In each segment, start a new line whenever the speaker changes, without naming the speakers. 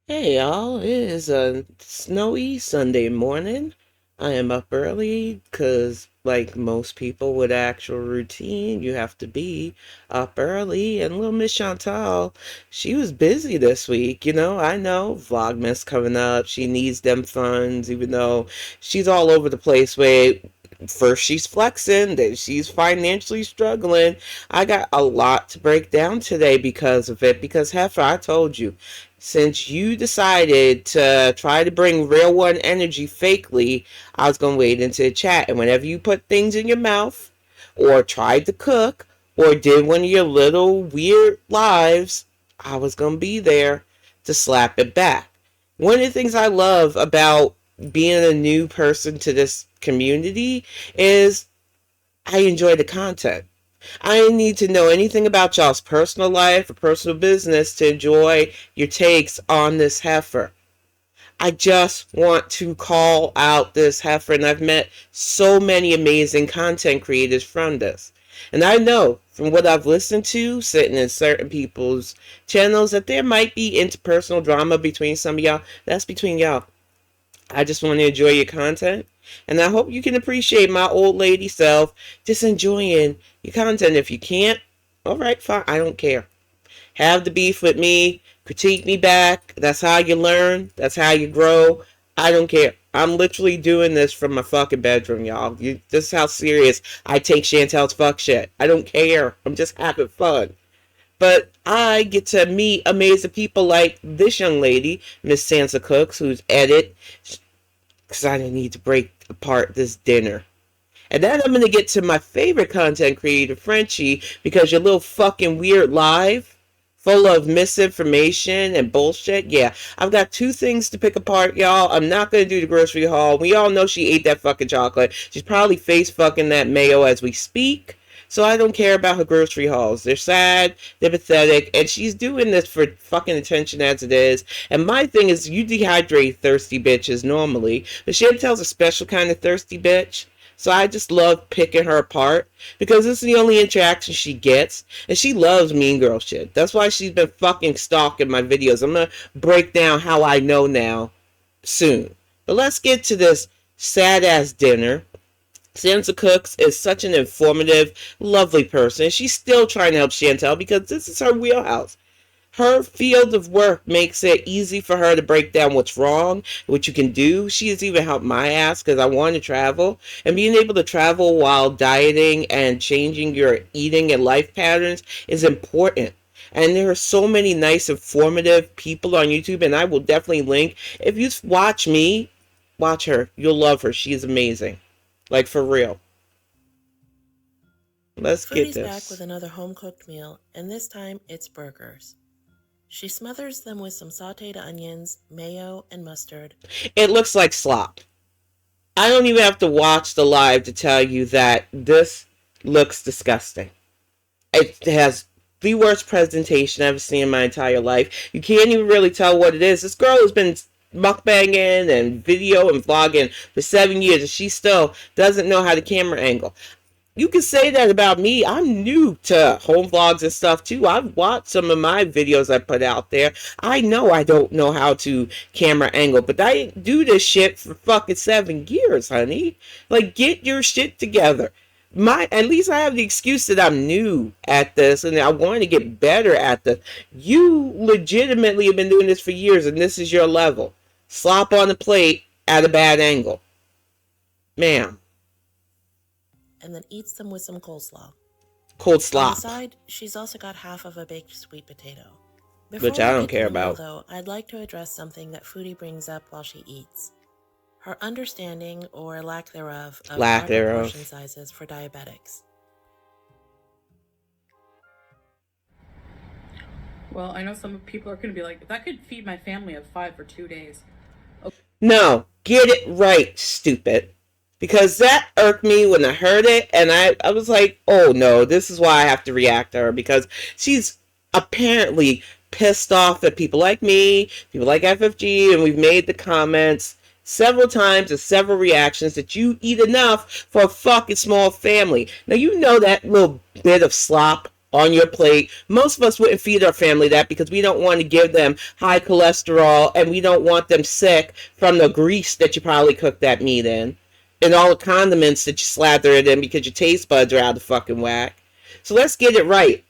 Hey y'all, it is a snowy Sunday morning. I am up early because, like most people with actual routine, you have to be up early. And little Miss Chantal, she was busy this week. I know Vlogmas coming up. She needs them funds, even though she's all over the place. Wait, first she's flexing, then she's financially struggling. I got a lot to break down today because of it. Because Heifer, I told you since you decided to try to bring real one energy fakely, I was going to wait into the chat. And whenever you put things in your mouth, or tried to cook, or did one of your little weird lives, I was going to be there to slap it back. One of the things I love about being a new person to this community is I enjoy the content. I didn't need to know anything about y'all's personal life or personal business to enjoy your takes on this heifer. I just want to call out this heifer, and I've met so many amazing content creators from this. And I know from what I've listened to, sitting in certain people's channels, that there might be interpersonal drama between some of y'all. That's between y'all. I just want to enjoy your content. And I hope you can appreciate my old lady self just enjoying your content. If you can't, all right, fine. I don't care. Have the beef with me. Critique me back. That's how you learn. That's how you grow. I don't care. I'm literally doing this from my fucking bedroom, y'all. This is how serious I take Chantel's fuck shit. I don't care. I'm just having fun. But I get to meet amazing people like this young lady, Miss Sansa Cooks, who's edit, because I didn't need to break apart this dinner. And then I'm going to get to my favorite content creator, Frenchie, because your little fucking weird live, full of misinformation and bullshit. Yeah, I've got two things to pick apart, y'all. I'm not going to do the grocery haul. We all know she ate that fucking chocolate. She's probably face fucking that mayo as we speak. So I don't care about her grocery hauls. They're sad, they're pathetic, and she's doing this for fucking attention as it is. And my thing is, you dehydrate thirsty bitches normally, but Chantel's a special kind of thirsty bitch. So I just love picking her apart because this is the only interaction she gets. And she loves mean girl shit. That's why she's been fucking stalking my videos. I'm going to break down how I know now soon. But let's get to this sad ass dinner. Sansa Cooks is such an informative, lovely person. She's still trying to help Chantel because this is her wheelhouse. Her field of work makes it easy for her to break down what's wrong, what you can do. She has even helped my ass because I want to travel. And being able to travel while dieting and changing your eating and life patterns is important. And there are so many nice, informative people on YouTube, and I will definitely link. If you watch me, watch her. You'll love her. She is amazing. Like, for real. Let's get
Foodie's back with
this.
another home-cooked meal, and this time it's burgers. She smothers them with some sautéed onions, mayo, and mustard.
It looks like slop. I don't even have to watch the live to tell you that this looks disgusting. It has the worst presentation I've seen in my entire life. You can't even really tell what it is. This girl has been mukbanging and video and vlogging for 7 years, and she still doesn't know how to camera angle. You can say that about me. I'm new to home vlogs and stuff too. I've watched some of my videos I put out there. I know I don't know how to camera angle, but I didn't do this shit for fucking 7 years, honey. Like, get your shit together. At least I have the excuse that I'm new at this and I want to get better at this. You legitimately have been doing this for years and this is your level. Slop on the plate at a bad angle. Ma'am.
And then eats them with some coleslaw.
Cold
On the
slop.
side, she's also got half of a baked sweet potato. Before
Which I
we
don't
get to
care
the meal,
about.
though, I'd like to address something that Foodie brings up while she eats. Her understanding, or lack thereof, of
Lack
proper portion
thereof.
sizes for diabetics.
Well, I know some people are going to be like, that could feed my family of 5 for 2 days. Okay.
No, get it right, stupid. Because that irked me when I heard it, and I was like, oh no, this is why I have to react to her, because she's apparently pissed off at people like me, people like FFG, and we've made the comments several times and several reactions that you eat enough for a fucking small family. Now, you know that little bit of slop on your plate. Most of us wouldn't feed our family that because we don't want to give them high cholesterol and we don't want them sick from the grease that you probably cooked that meat in and all the condiments that you slather it in because your taste buds are out of fucking whack. So let's get it right.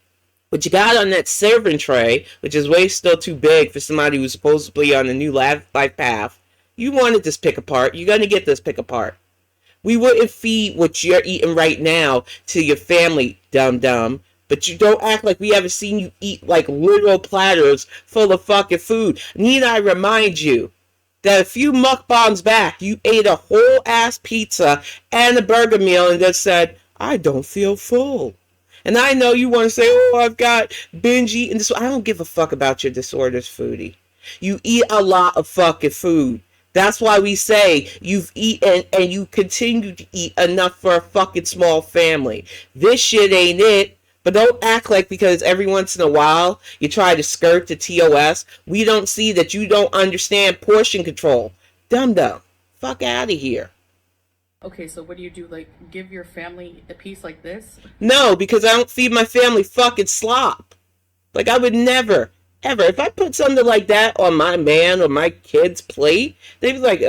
What you got on that serving tray, which is way still too big for somebody who's supposedly on a new life path, you wanted this pick apart. You're going to get this pick apart. We wouldn't feed what you're eating right now to your family, dum dum. But you don't act like we haven't seen you eat like literal platters full of fucking food. Need I remind you that a few mukbangs back, you ate a whole ass pizza and a burger meal and just said, I don't feel full. And I know you want to say, oh, I've got binge eating this. I don't give a fuck about your disorders, Foodie. You eat a lot of fucking food. That's why we say you've eaten and you continue to eat enough for a fucking small family. This shit ain't it. But don't act like because every once in a while you try to skirt the TOS, we don't see that you don't understand portion control. Dum dum. Fuck out of here.
Okay, so what do you do? Like, give your family a piece like this?
No, because I don't feed my family fucking slop. Like, I would never, ever. If I put something like that on my man or my kid's plate, they'd be like,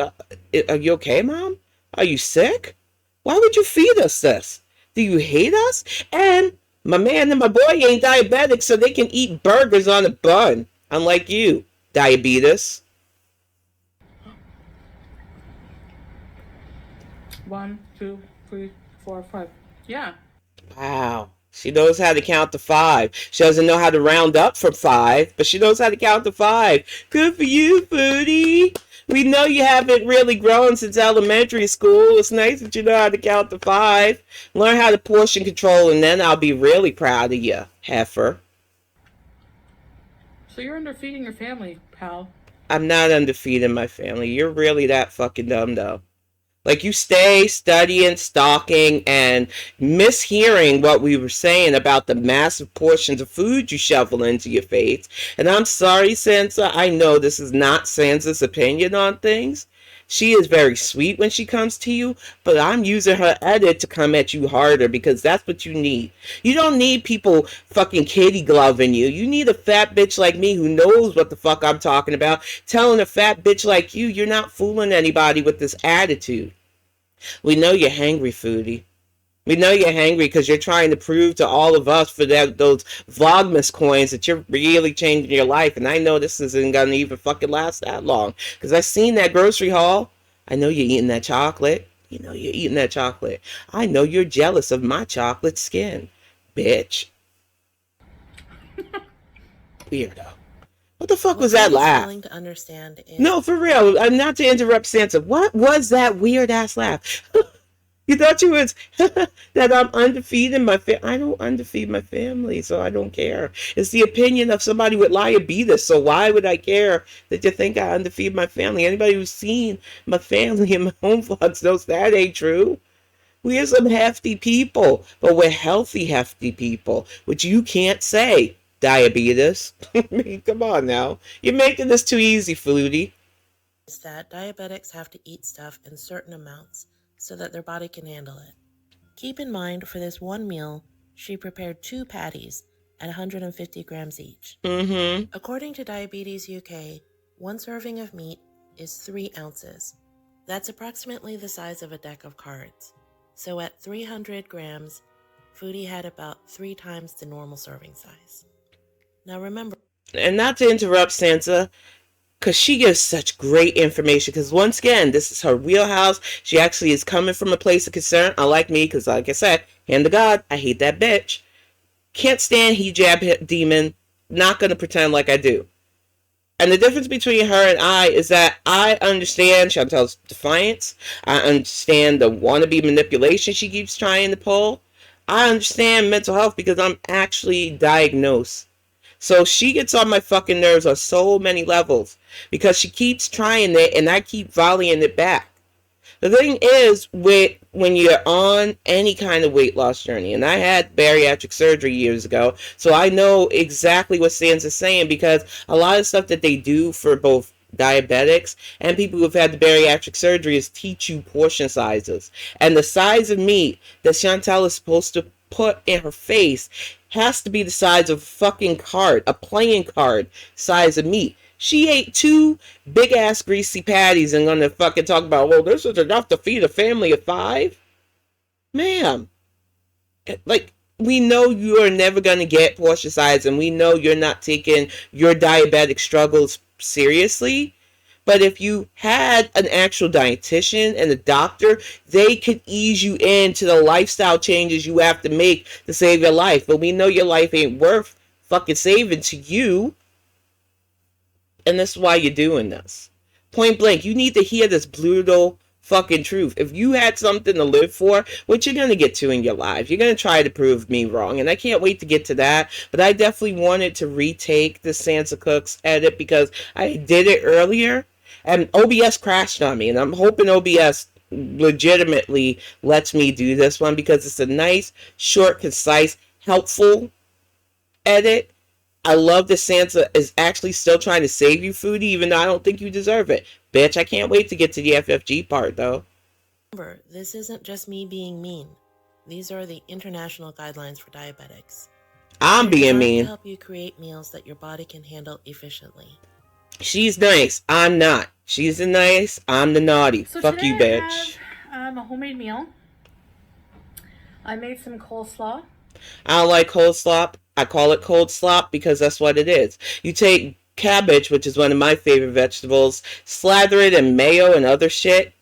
are you okay, Mom? Are you sick? Why would you feed us this? Do you hate us? And my man and my boy ain't diabetic, so they can eat burgers on a bun. Unlike you, diabetes.
1, 2, 3, 4, 5. Yeah.
Wow. She knows how to count to 5. She doesn't know how to round up from 5, but she knows how to count to 5. Good for you, Foodie. We know you haven't really grown since elementary school. It's nice that you know how to count to 5. Learn how to portion control, and then I'll be really proud of you, heifer.
So you're underfeeding your family, pal.
I'm not underfeeding my family. You're really that fucking dumb, though. Like, you stay studying, stalking, and mishearing what we were saying about the massive portions of food you shovel into your face. And I'm sorry, Sansa, I know this is not Sansa's opinion on things. She is very sweet when she comes to you, but I'm using her edit to come at you harder because that's what you need. You don't need people fucking kitty gloving you. You need a fat bitch like me who knows what the fuck I'm talking about, telling a fat bitch like you, you're not fooling anybody with this attitude. We know you're hangry, Foodie. We know you're hangry because you're trying to prove to all of us for those Vlogmas coins that you're really changing your life. And I know this isn't going to even fucking last that long. Because I seen that grocery haul. I know you're eating that chocolate. You know you're eating that chocolate. I know you're jealous of my chocolate skin. Bitch. Weirdo. What the fuck was that laugh?
To understand is...
No, for real. I'm not to interrupt Sansa. What was that weird ass laugh? You thought you was that I'm underfeeding my family. I don't underfeed my family, so I don't care. It's the opinion of somebody with diabetes, so why would I care that you think I underfeed my family? Anybody who's seen my family and my home vlogs knows that ain't true. We are some hefty people, but we're healthy hefty people, which you can't say. Diabetes. I mean, come on now. You're making this too easy, Foodie.
Is that diabetics have to eat stuff in certain amounts so that their body can handle it. Keep in mind, for this one meal, she prepared 2 patties at 150 grams each. According to Diabetes UK, 1 serving of meat is 3 ounces. That's approximately the size of a deck of cards. So at 300 grams, Foodie had about 3 times the normal serving size. Now remember...
And not to interrupt Sansa, because she gives such great information, because once again, this is her wheelhouse. She actually is coming from a place of concern, unlike me, because like I said, hand to God, I hate that bitch. Can't stand hijab demon, not going to pretend like I do. And the difference between her and I is that I understand Chantel's defiance. I understand the wannabe manipulation she keeps trying to pull. I understand mental health because I'm actually diagnosed. So she gets on my fucking nerves on so many levels because she keeps trying it and I keep volleying it back. The thing is, when you're on any kind of weight loss journey, and I had bariatric surgery years ago, so I know exactly what Sansa's saying because a lot of stuff that they do for both diabetics and people who've had the bariatric surgery is teach you portion sizes. And the size of meat that Chantel is supposed to put in her face has to be the size of a fucking card, a playing card size of meat. She ate 2 big ass greasy patties and gonna fucking talk about, well, this is enough to feed a family of 5? Ma'am, like, we know you are never going to get portion size, and we know you're not taking your diabetic struggles seriously. But if you had an actual dietitian and a doctor, they could ease you into the lifestyle changes you have to make to save your life. But we know your life ain't worth fucking saving to you, and that's why you're doing this. Point blank, you need to hear this brutal fucking truth. If you had something to live for, what you're going to get to in your life, you're going to try to prove me wrong. And I can't wait to get to that. But I definitely wanted to retake the Sansa Cooks edit because I did it earlier and OBS crashed on me. And I'm hoping OBS legitimately lets me do this one because it's a nice, short, concise, helpful edit. I love that Sansa is actually still trying to save you, Foodie, even though I don't think you deserve it. Bitch, I can't wait to get to the FFG part, though.
Remember, this isn't just me being mean. These are the international guidelines for diabetics.
I'm being
To
mean.
help you create meals that your body can handle efficiently.
She's nice. I'm not. She's the nice. I'm the naughty.
So
Fuck
today
you, bitch.
I have a homemade meal. I made some coleslaw.
I don't like cold slop. I call it cold slop because that's what it is. You take cabbage, which is one of my favorite vegetables, slather it in mayo and other shit,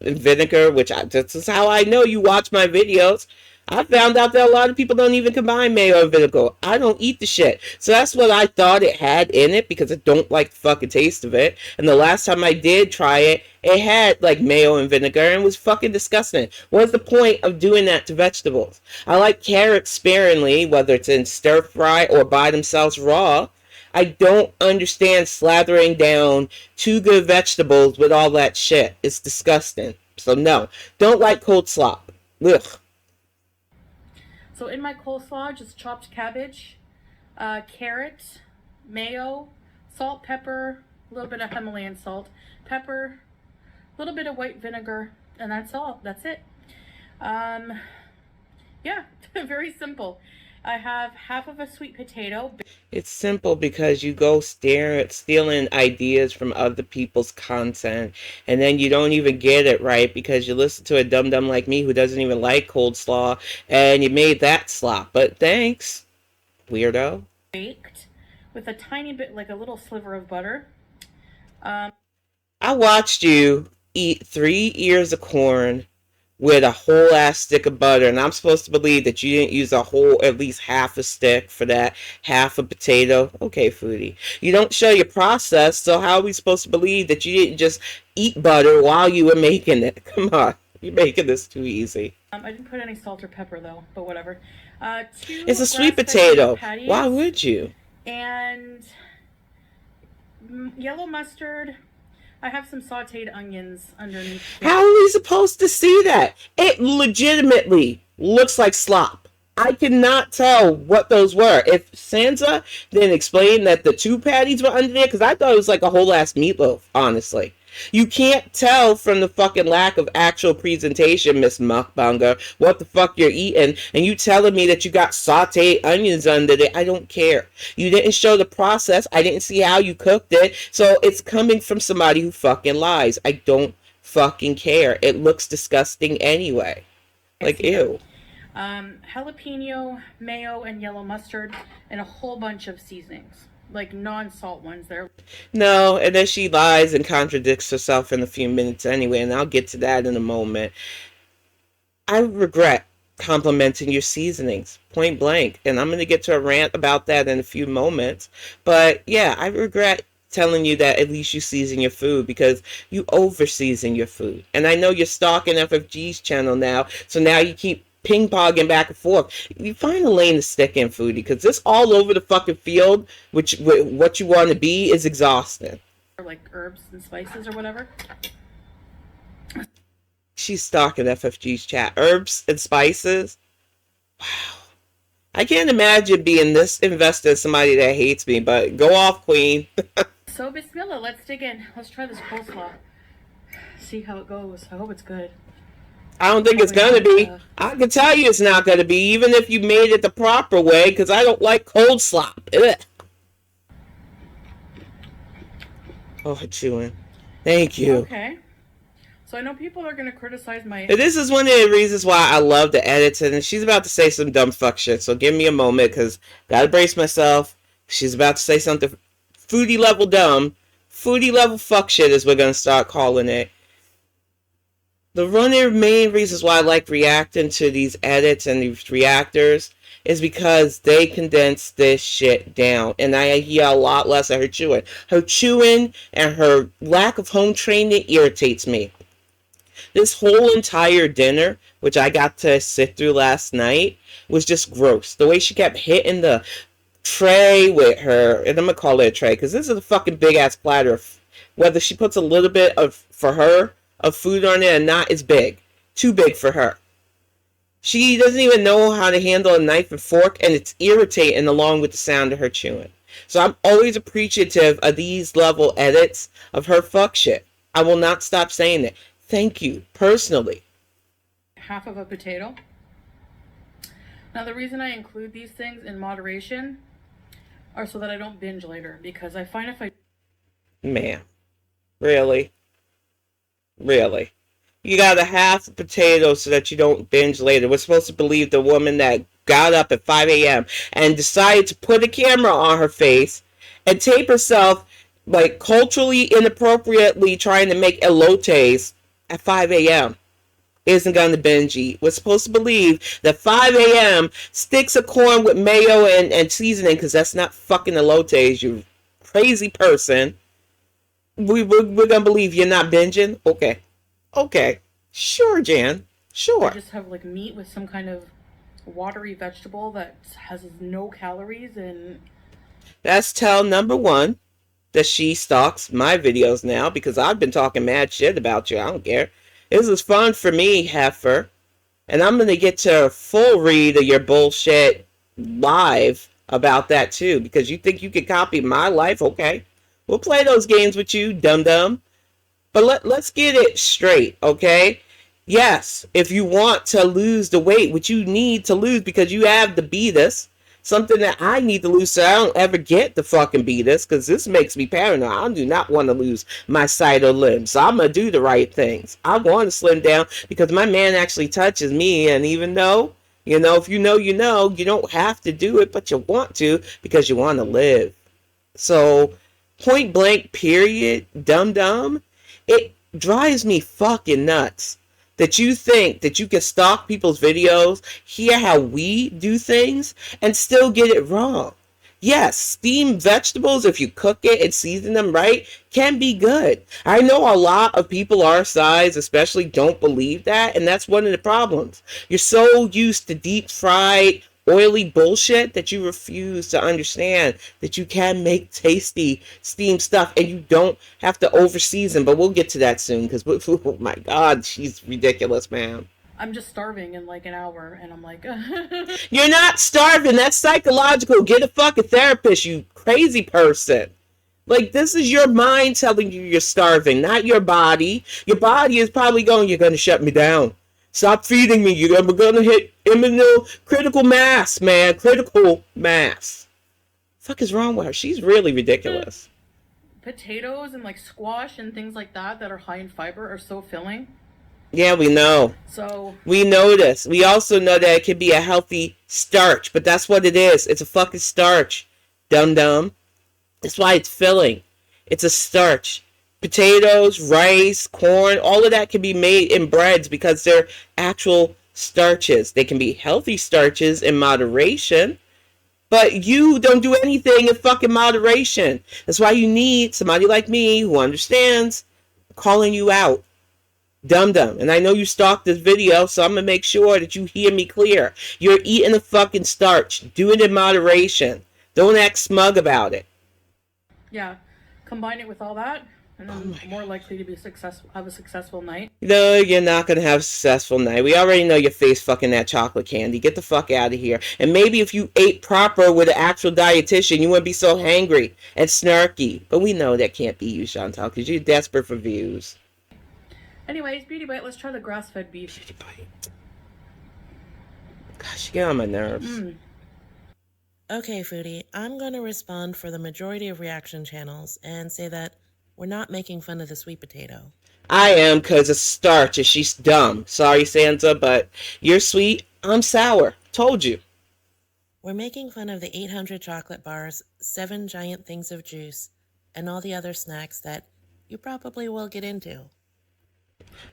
and vinegar, this is how I know you watch my videos. I found out that a lot of people don't even combine mayo and vinegar. I don't eat the shit. So that's what I thought it had in it because I don't like the fucking taste of it. And the last time I did try it, it had like mayo and vinegar and was fucking disgusting. What's the point of doing that to vegetables? I like carrots sparingly, whether it's in stir fry or by themselves raw. I don't understand slathering down 2 good vegetables with all that shit. It's disgusting. So no, don't like cold slop. Ugh.
So in my coleslaw, just chopped cabbage, carrot, mayo, salt, pepper, a little bit of Himalayan salt, pepper, a little bit of white vinegar, and that's all. That's it. Yeah, very simple. I have half of a sweet potato.
It's simple because you go stealing ideas from other people's content, and then you don't even get it right because you listen to a dum-dum like me who doesn't even like cold slaw, and you made that slop. But thanks, weirdo.
Baked with a tiny bit, like a little sliver of butter.
I watched you eat 3 ears of corn with a whole ass stick of butter, and I'm supposed to believe that you didn't use a whole, at least half a stick for that half a potato. Okay, Foodie, you don't show your process, so how are we supposed to believe that you didn't just eat butter while you were making it? Come on, you're making this too easy.
I didn't put any salt or pepper though, but whatever. 2
It's a sweet potato.
patties,
Why would you?
and yellow mustard. I have some sauteed onions underneath.
How are we supposed to see that? It legitimately looks like slop. I cannot tell what those were. If Sansa didn't explain that the 2 patties were under there, because I thought it was like a whole ass meatloaf, honestly. You can't tell from the fucking lack of actual presentation, Miss Mukbanger, what the fuck you're eating, and you telling me that you got sauteed onions under there. I don't care. You didn't show the process. I didn't see how you cooked it, so it's coming from somebody who fucking lies. I don't fucking care. It looks disgusting anyway. Like, ew.
Jalapeno, mayo, and yellow mustard, and a whole bunch of seasonings. Like non-salt ones.
No, and then she lies and contradicts herself in a few minutes anyway, and I'll get to that in a moment. I regret complimenting your seasonings, point blank, and I'm going to get to a rant about that in a few moments. But yeah, I regret telling you that at least you season your food because you over season your food. And I know you're stalking FFG's channel now, so now you keep ping-ponging back and forth. You find a lane to stick in, Foodie, because this all over the fucking field, which what you want to be, is exhausting.
Or like herbs and spices or whatever.
She's stalking FFG's chat. Herbs and spices? Wow. I can't imagine being this invested in somebody that hates me, but go off, queen.
So, bismillah, let's dig in. Let's try this coleslaw. See how it goes. I hope it's good.
I don't think it's
Probably
gonna
not.
be. I can tell you it's not gonna be, even if you made it the proper way, because I don't like cold slop. Ugh. Oh, chewing. Thank you.
Okay. So I know people are gonna criticize my.
And this is one of the reasons why I love the edits, and she's about to say some dumb fuck shit, so give me a moment, because gotta brace myself. She's about to say something foodie level dumb. Foodie level fuck shit is we're gonna start calling it. The one of the main reasons why I like reacting to these edits and these reactors is because they condense this shit down. And I hear a lot less of her chewing. Her chewing and her lack of home training irritates me. This whole entire dinner, which I got to sit through last night, was just gross. The way she kept hitting the tray with her, and I'm gonna call it a tray because this is a fucking big ass platter. Whether she puts a little bit of, for her, of food on it or not, is big. Too big for her. She doesn't even know how to handle a knife and fork, and it's irritating along with the sound of her chewing. So I'm always appreciative of these level edits of her fuck shit. I will not stop saying it. Thank you, personally.
Half of a potato. Now the reason I include these things in moderation are so that I don't binge later, because I find if I...
Man. Really? Really? You got a half a potato so that you don't binge later. We're supposed to believe the woman that got up at 5 a.m. and decided to put a camera on her face and tape herself, like, culturally inappropriately trying to make elotes at 5 a.m. isn't going to binge eat. We're supposed to believe that 5 a.m. sticks of corn with mayo and seasoning, because that's not fucking elotes, you crazy person. We're going to believe you're not binging? Okay. Okay. Sure, Jan. Sure.
I just have like meat with some kind of watery vegetable that has no calories, and
that's tell number one that she stalks my videos now, because I've been talking mad shit about you. I don't care. This is fun for me, heifer. And I'm going to get to a full read of your bullshit live about that too, because you think you can copy my life? Okay. We'll play those games with you, dum-dum. But let's get it straight, okay? Yes, if you want to lose the weight, which you need to lose because you have the beatus, something that I need to lose so I don't ever get the fucking beatus, because this makes me paranoid. I do not want to lose my sight or limbs. So I'm going to do the right things. I want to slim down because my man actually touches me, and even though, if you know, you don't have to do it, but you want to because you want to live. So, point blank, period, dum-dum. It drives me fucking nuts that you think that you can stalk people's videos, hear how we do things, and still get it wrong. Yes, steamed vegetables, if you cook it and season them right, can be good. I know a lot of people our size especially don't believe that, and that's one of the problems. You're so used to deep fried, oily bullshit that you refuse to understand that you can make tasty steamed stuff and you don't have to over season. But we'll get to that soon, because oh my god, she's ridiculous, man.
I'm just starving in like an hour, and I'm like...
You're not starving. That's psychological. Get a fucking therapist, you crazy person. Like, this is your mind telling you you're starving, not your body. Your body is probably going, you're going to shut me down. Stop feeding me. We're going to hit critical mass, man. Critical mass. Fuck is wrong with her? She's really ridiculous.
Potatoes and like squash and things like that are high in fiber are so filling.
Yeah, we know.
So
we know this. We also know that it can be a healthy starch, but that's what it is. It's a fucking starch. Dum-dum. That's why it's filling. It's a starch. Potatoes, rice, corn, all of that can be made in breads because they're actual starches. They can be healthy starches in moderation, but you don't do anything in fucking moderation. That's why you need somebody like me who understands calling you out. Dum-dum. And I know you stalked this video, so I'm going to make sure that you hear me clear. You're eating a fucking starch. Do it in moderation. Don't act smug about it.
Yeah. Combine it with all that, and I'm more likely to be have a successful night.
No, you're not going to have a successful night. We already know your face fucking that chocolate candy. Get the fuck out of here. And maybe if you ate proper with an actual dietitian, you wouldn't be so hangry and snarky. But we know that can't be you, Chantal, because you're desperate for views.
Anyways, Beauty Bite, let's try the grass-fed beef.
Beauty Bite. Gosh, you get on my nerves.
Okay, Foodie, I'm going to respond for the majority of reaction channels and say that we're not making fun of the sweet potato.
I am, because it's starch and she's dumb. Sorry, Santa, but you're sweet, I'm sour. Told you.
We're making fun of the 800 chocolate bars, 7 giant things of juice, and all the other snacks that you probably will get into.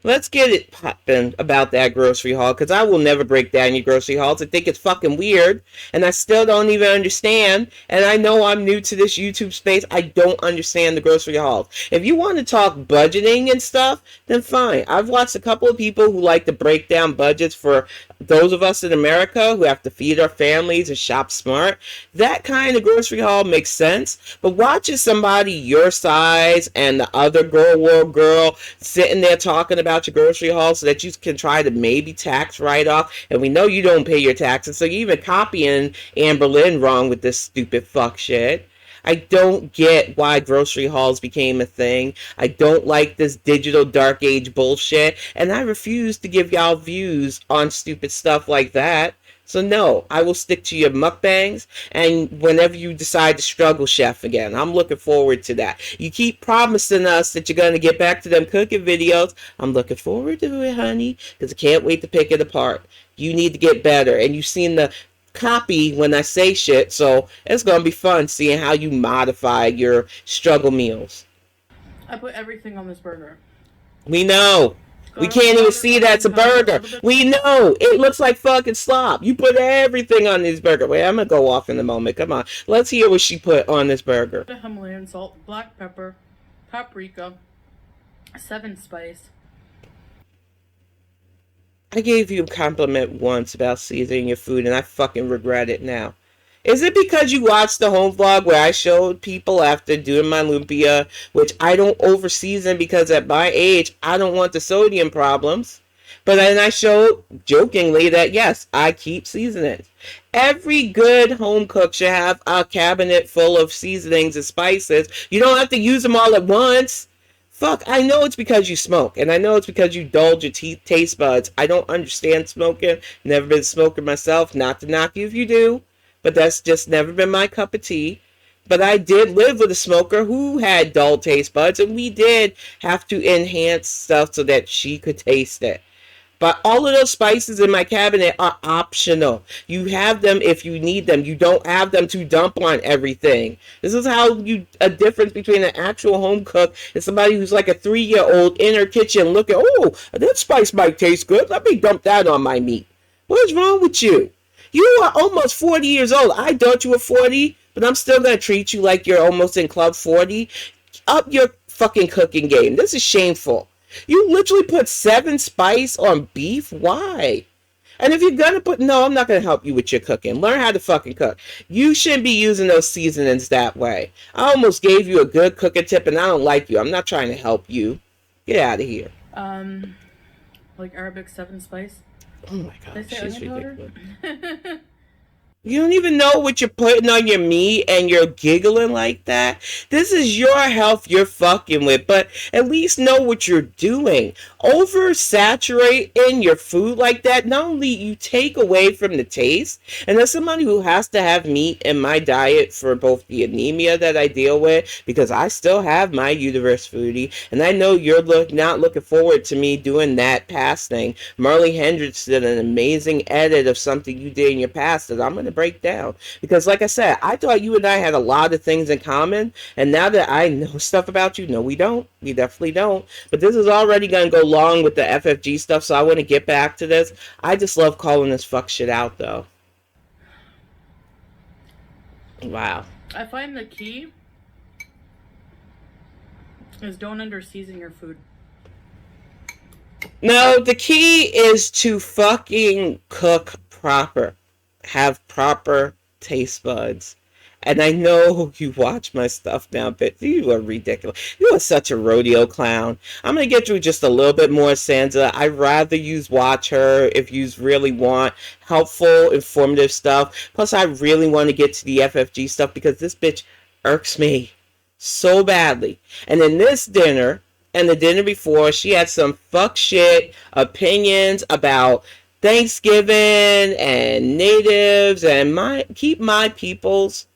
Let's get it poppin' about that grocery haul, because I will never break down your grocery hauls. I think it's fucking weird, and I still don't even understand. And I know I'm new to this YouTube space. I don't understand the grocery hauls. If you want to talk budgeting and stuff, then fine. I've watched a couple of people who like to break down budgets for those of us in America who have to feed our families and shop smart. That kind of grocery haul makes sense. But watching somebody your size and the other world girl sitting there talking about your grocery haul so that you can try to maybe tax write off, and we know you don't pay your taxes, so you even copying Amber Lynn wrong with this stupid fuck shit. I don't get why grocery hauls became a thing. I don't like this digital dark age bullshit, and I refuse to give y'all views on stupid stuff like that. So no, I will stick to your mukbangs, and whenever you decide to struggle chef again, I'm looking forward to that. You keep promising us that you're going to get back to them cooking videos. I'm looking forward to it, honey, because I can't wait to pick it apart. You need to get better, and you've seen the copy when I say shit, so it's going to be fun seeing how you modify your struggle meals.
I put everything on this burger.
We know. We can't even see that's a burger. We know. It looks like fucking slop. You put everything on this burger. Wait, I'm going to go off in a moment. Come on. Let's hear what she put on this burger.
The Himalayan salt, black pepper, paprika, 7 spice.
I gave you a compliment once about seasoning your food, and I fucking regret it now. Is it because you watched the home vlog where I showed people after doing my lumpia, which I don't over season because at my age, I don't want the sodium problems? But then I showed jokingly that yes, I keep seasonings. Every good home cook should have a cabinet full of seasonings and spices. You don't have to use them all at once. Fuck, I know it's because you smoke, and I know it's because you dull your taste buds. I don't understand smoking. Never been a smoker myself. Not to knock you if you do, but that's just never been my cup of tea. But I did live with a smoker who had dull taste buds, and we did have to enhance stuff so that she could taste it. But all of those spices in my cabinet are optional. You have them if you need them. You don't have them to dump on everything. This is how a difference between an actual home cook and somebody who's like a 3-year-old in her kitchen looking, oh, that spice might taste good. Let me dump that on my meat. What is wrong with you? You are almost 40 years old. I thought you were 40, but I'm still going to treat you like you're almost in Club 40. Up your fucking cooking game. This is shameful. You literally put 7 spice on beef? Why? And if you're gonna put... No, I'm not gonna help you with your cooking. Learn how to fucking cook. You shouldn't be using those seasonings that way. I almost gave you a good cooking tip and I don't like you. I'm not trying to help you. Get out of here.
Like Arabic 7 spice.
Oh my god, she's ridiculous.
Powder?
You don't even know what you're putting on your meat and you're giggling like that. This is your health you're fucking with, but at least know what you're doing. Oversaturate in your food like that, not only you take away from the taste, and as somebody who has to have meat in my diet for both the anemia that I deal with, because I still have my uterus foodie, and I know you're not looking forward to me doing that past thing. Marley Hendricks did an amazing edit of something you did in your past that I'm going to break down, because like I said, I thought you and I had a lot of things in common, and now that I know stuff about you, no we don't, we definitely don't. But this is already going to go long with the FFG stuff, so I want to get back to this. I just love calling this fuck shit out though. Wow.
I find the key is don't under-season your food.
No, the key is to fucking cook proper. Have proper taste buds. And I know you watch my stuff now, but you are ridiculous. You are such a rodeo clown. I'm going to get you just a little bit more, Sandra. I'd rather you watch her if you really want helpful, informative stuff. Plus, I really want to get to the FFG stuff because this bitch irks me so badly. And in this dinner, and the dinner before, she had some fuck shit opinions about Thanksgiving and natives and keep my people's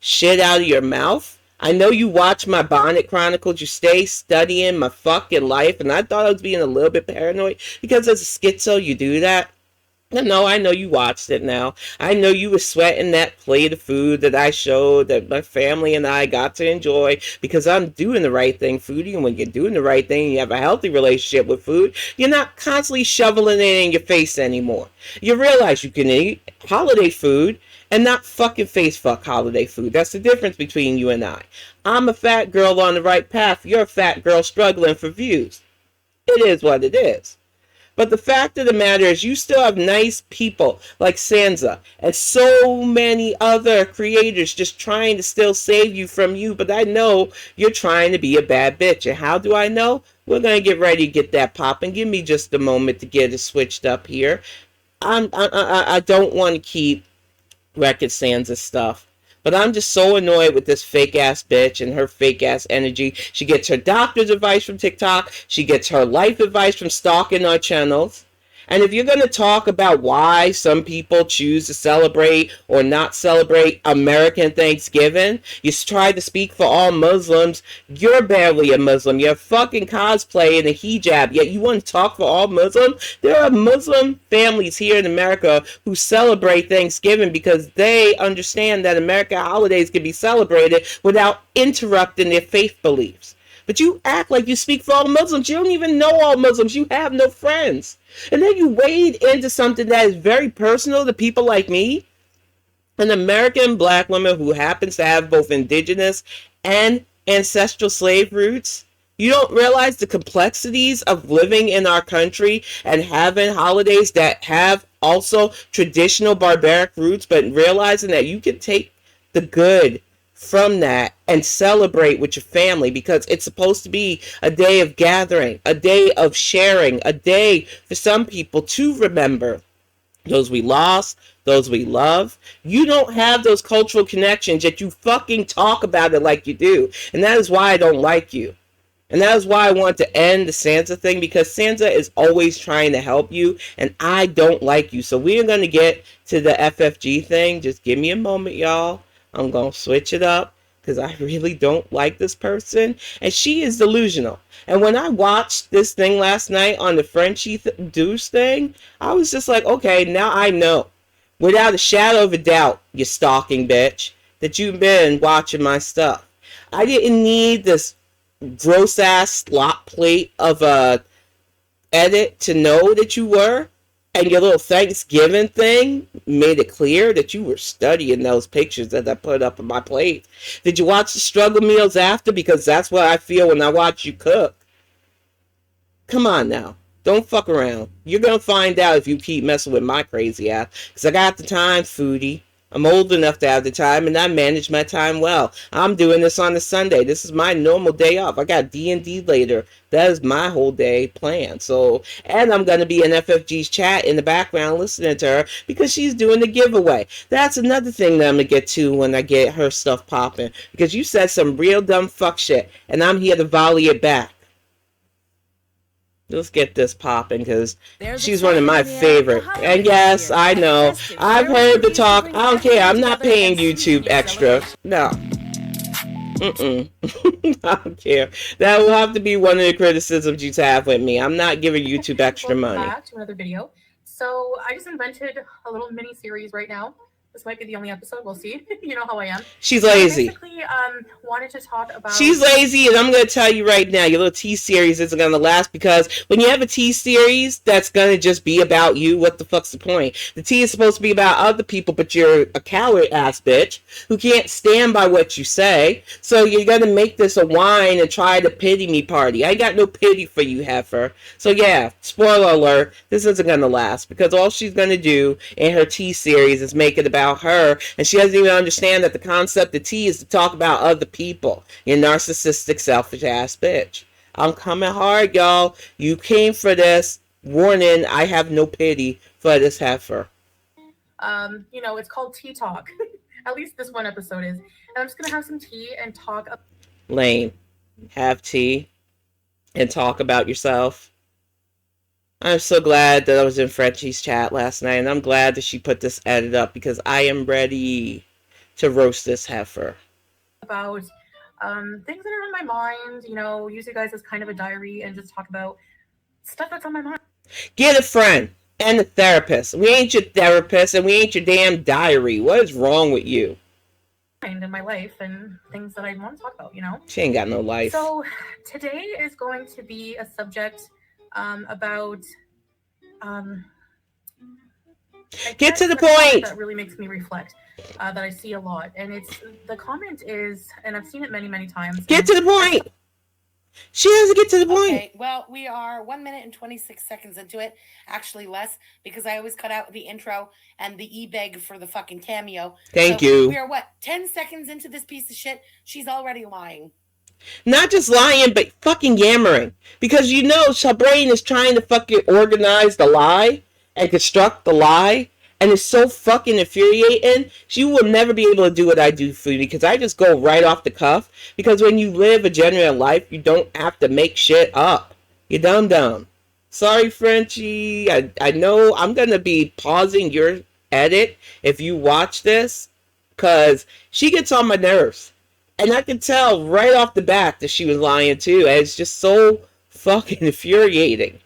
shit out of your mouth. I know you watch my Bonnet Chronicles. You stay studying my fucking life, and I thought I was being a little bit paranoid because as a schizo, you do that. No, I know you watched it now. I know you were sweating that plate of food that I showed that my family and I got to enjoy because I'm doing the right thing, Foodie. And when you're doing the right thing, you have a healthy relationship with food, you're not constantly shoveling it in your face anymore. You realize you can eat holiday food and not fucking face fuck holiday food. That's the difference between you and I. I'm a fat girl on the right path. You're a fat girl struggling for views. It is what it is. But the fact of the matter is you still have nice people like Sansa and so many other creators just trying to still save you from you. But I know you're trying to be a bad bitch. And how do I know? We're going to get ready to get that popping. Give me just a moment to get it switched up here. I don't want to keep Record Sansa stuff. But I'm just so annoyed with this fake ass bitch and her fake ass energy. She gets her doctor's advice from TikTok. She gets her life advice from stalking our channels. And if you're going to talk about why some people choose to celebrate or not celebrate American Thanksgiving, you try to speak for all Muslims. You're barely a Muslim. You're fucking cosplaying a hijab, yet you want to talk for all Muslims? There are Muslim families here in America who celebrate Thanksgiving because they understand that American holidays can be celebrated without interrupting their faith beliefs. But you act like you speak for all Muslims. You don't even know all Muslims. You have no friends. And then you wade into something that is very personal to people like me, an American black woman who happens to have both indigenous and ancestral slave roots. You don't realize the complexities of living in our country and having holidays that have also traditional barbaric roots, but realizing that you can take the good from that and celebrate with your family because it's supposed to be a day of gathering, a day of sharing, a day for some people to remember those we lost, those we love. You don't have those cultural connections, yet you fucking talk about it like you do. And that is why I don't like you. And that is why I want to end the Sansa thing, because Sansa is always trying to help you, and I don't like you. So we are going to get to the FFG thing. Just give me a moment, y'all. I'm going to switch it up because I really don't like this person. And she is delusional. And when I watched this thing last night on the Frenchie Deuce thing, I was just like, okay, now I know. Without a shadow of a doubt, you stalking bitch, that you've been watching my stuff. I didn't need this gross ass slop plate of a edit to know that you were. And your little Thanksgiving thing made it clear that you were studying those pictures that I put up on my plate. Did you watch the struggle meals after? Because that's what I feel when I watch you cook. Come on now. Don't fuck around. You're going to find out if you keep messing with my crazy ass. Because I got the time, Foodie. I'm old enough to have the time, and I manage my time well. I'm doing this on a Sunday. This is my normal day off. I got D&D later. That is my whole day planned. So, and I'm going to be in FFG's chat in the background listening to her because she's doing the giveaway. That's another thing that I'm going to get to when I get her stuff popping. Because you said some real dumb fuck shit, and I'm here to volley it back. Let's get this popping because she's one of my favorite. And yes, I know. I've heard the talk. I don't care. I'm not paying YouTube extra. No. I don't care. That will have to be one of the criticisms you have with me. I'm not giving YouTube extra money.
Welcome back to another video. So I just invented a little mini series right now. This might be the only episode. We'll see. You know how I am.
She's lazy.
I basically wanted to talk about...
She's lazy, and I'm going to tell you right now, your little T-series isn't going to last because when you have a T-series that's going to just be about you, what the fuck's the point? The T is supposed to be about other people, but you're a coward-ass bitch who can't stand by what you say, so you're going to make this a whine and try to pity me party. I ain't got no pity for you, heifer. So yeah, spoiler alert, this isn't going to last because all she's going to do in her T-series is make it about her, and she doesn't even understand that the concept of tea is to talk about other people. You narcissistic, selfish ass bitch. I'm coming hard, y'all. You came for this. Warning, I have no pity for this heifer.
You know, it's called Tea Talk. At least this one episode is. And I'm just gonna have some tea and talk.
Lame. Have tea. and talk about yourself. I'm so glad that I was in Frenchie's chat last night, and I'm glad that she put this edit up because I am ready to roast this heifer.
About things that are on my mind, use you guys as kind of a diary and just talk about stuff that's on my mind.
Get a friend and a therapist. We ain't your therapist and we ain't your damn diary. What is wrong with you?
In my life and things that I want to talk about,
She ain't got no life.
So today is going to be a subject about
get to the point.
That really makes me reflect. That I see a lot, and it's the comment is, and I've seen it many times.
Get to the point. She doesn't get to the point.
Okay, well, we are 1 minute and 26 seconds into it. Actually, less, because I always cut out the intro and the e-beg for the fucking cameo.
Thank you.
We are, 10 seconds into this piece of shit? She's already lying.
Not just lying, but fucking yammering. Because her brain is trying to fucking organize the lie and construct the lie. And it's so fucking infuriating. She will never be able to do what I do, Foodie, because I just go right off the cuff. Because when you live a genuine life, you don't have to make shit up. You dumb. Sorry, Frenchie. I know I'm going to be pausing your edit if you watch this. Because she gets on my nerves. And I can tell right off the bat that she was lying too. And it's just so fucking infuriating.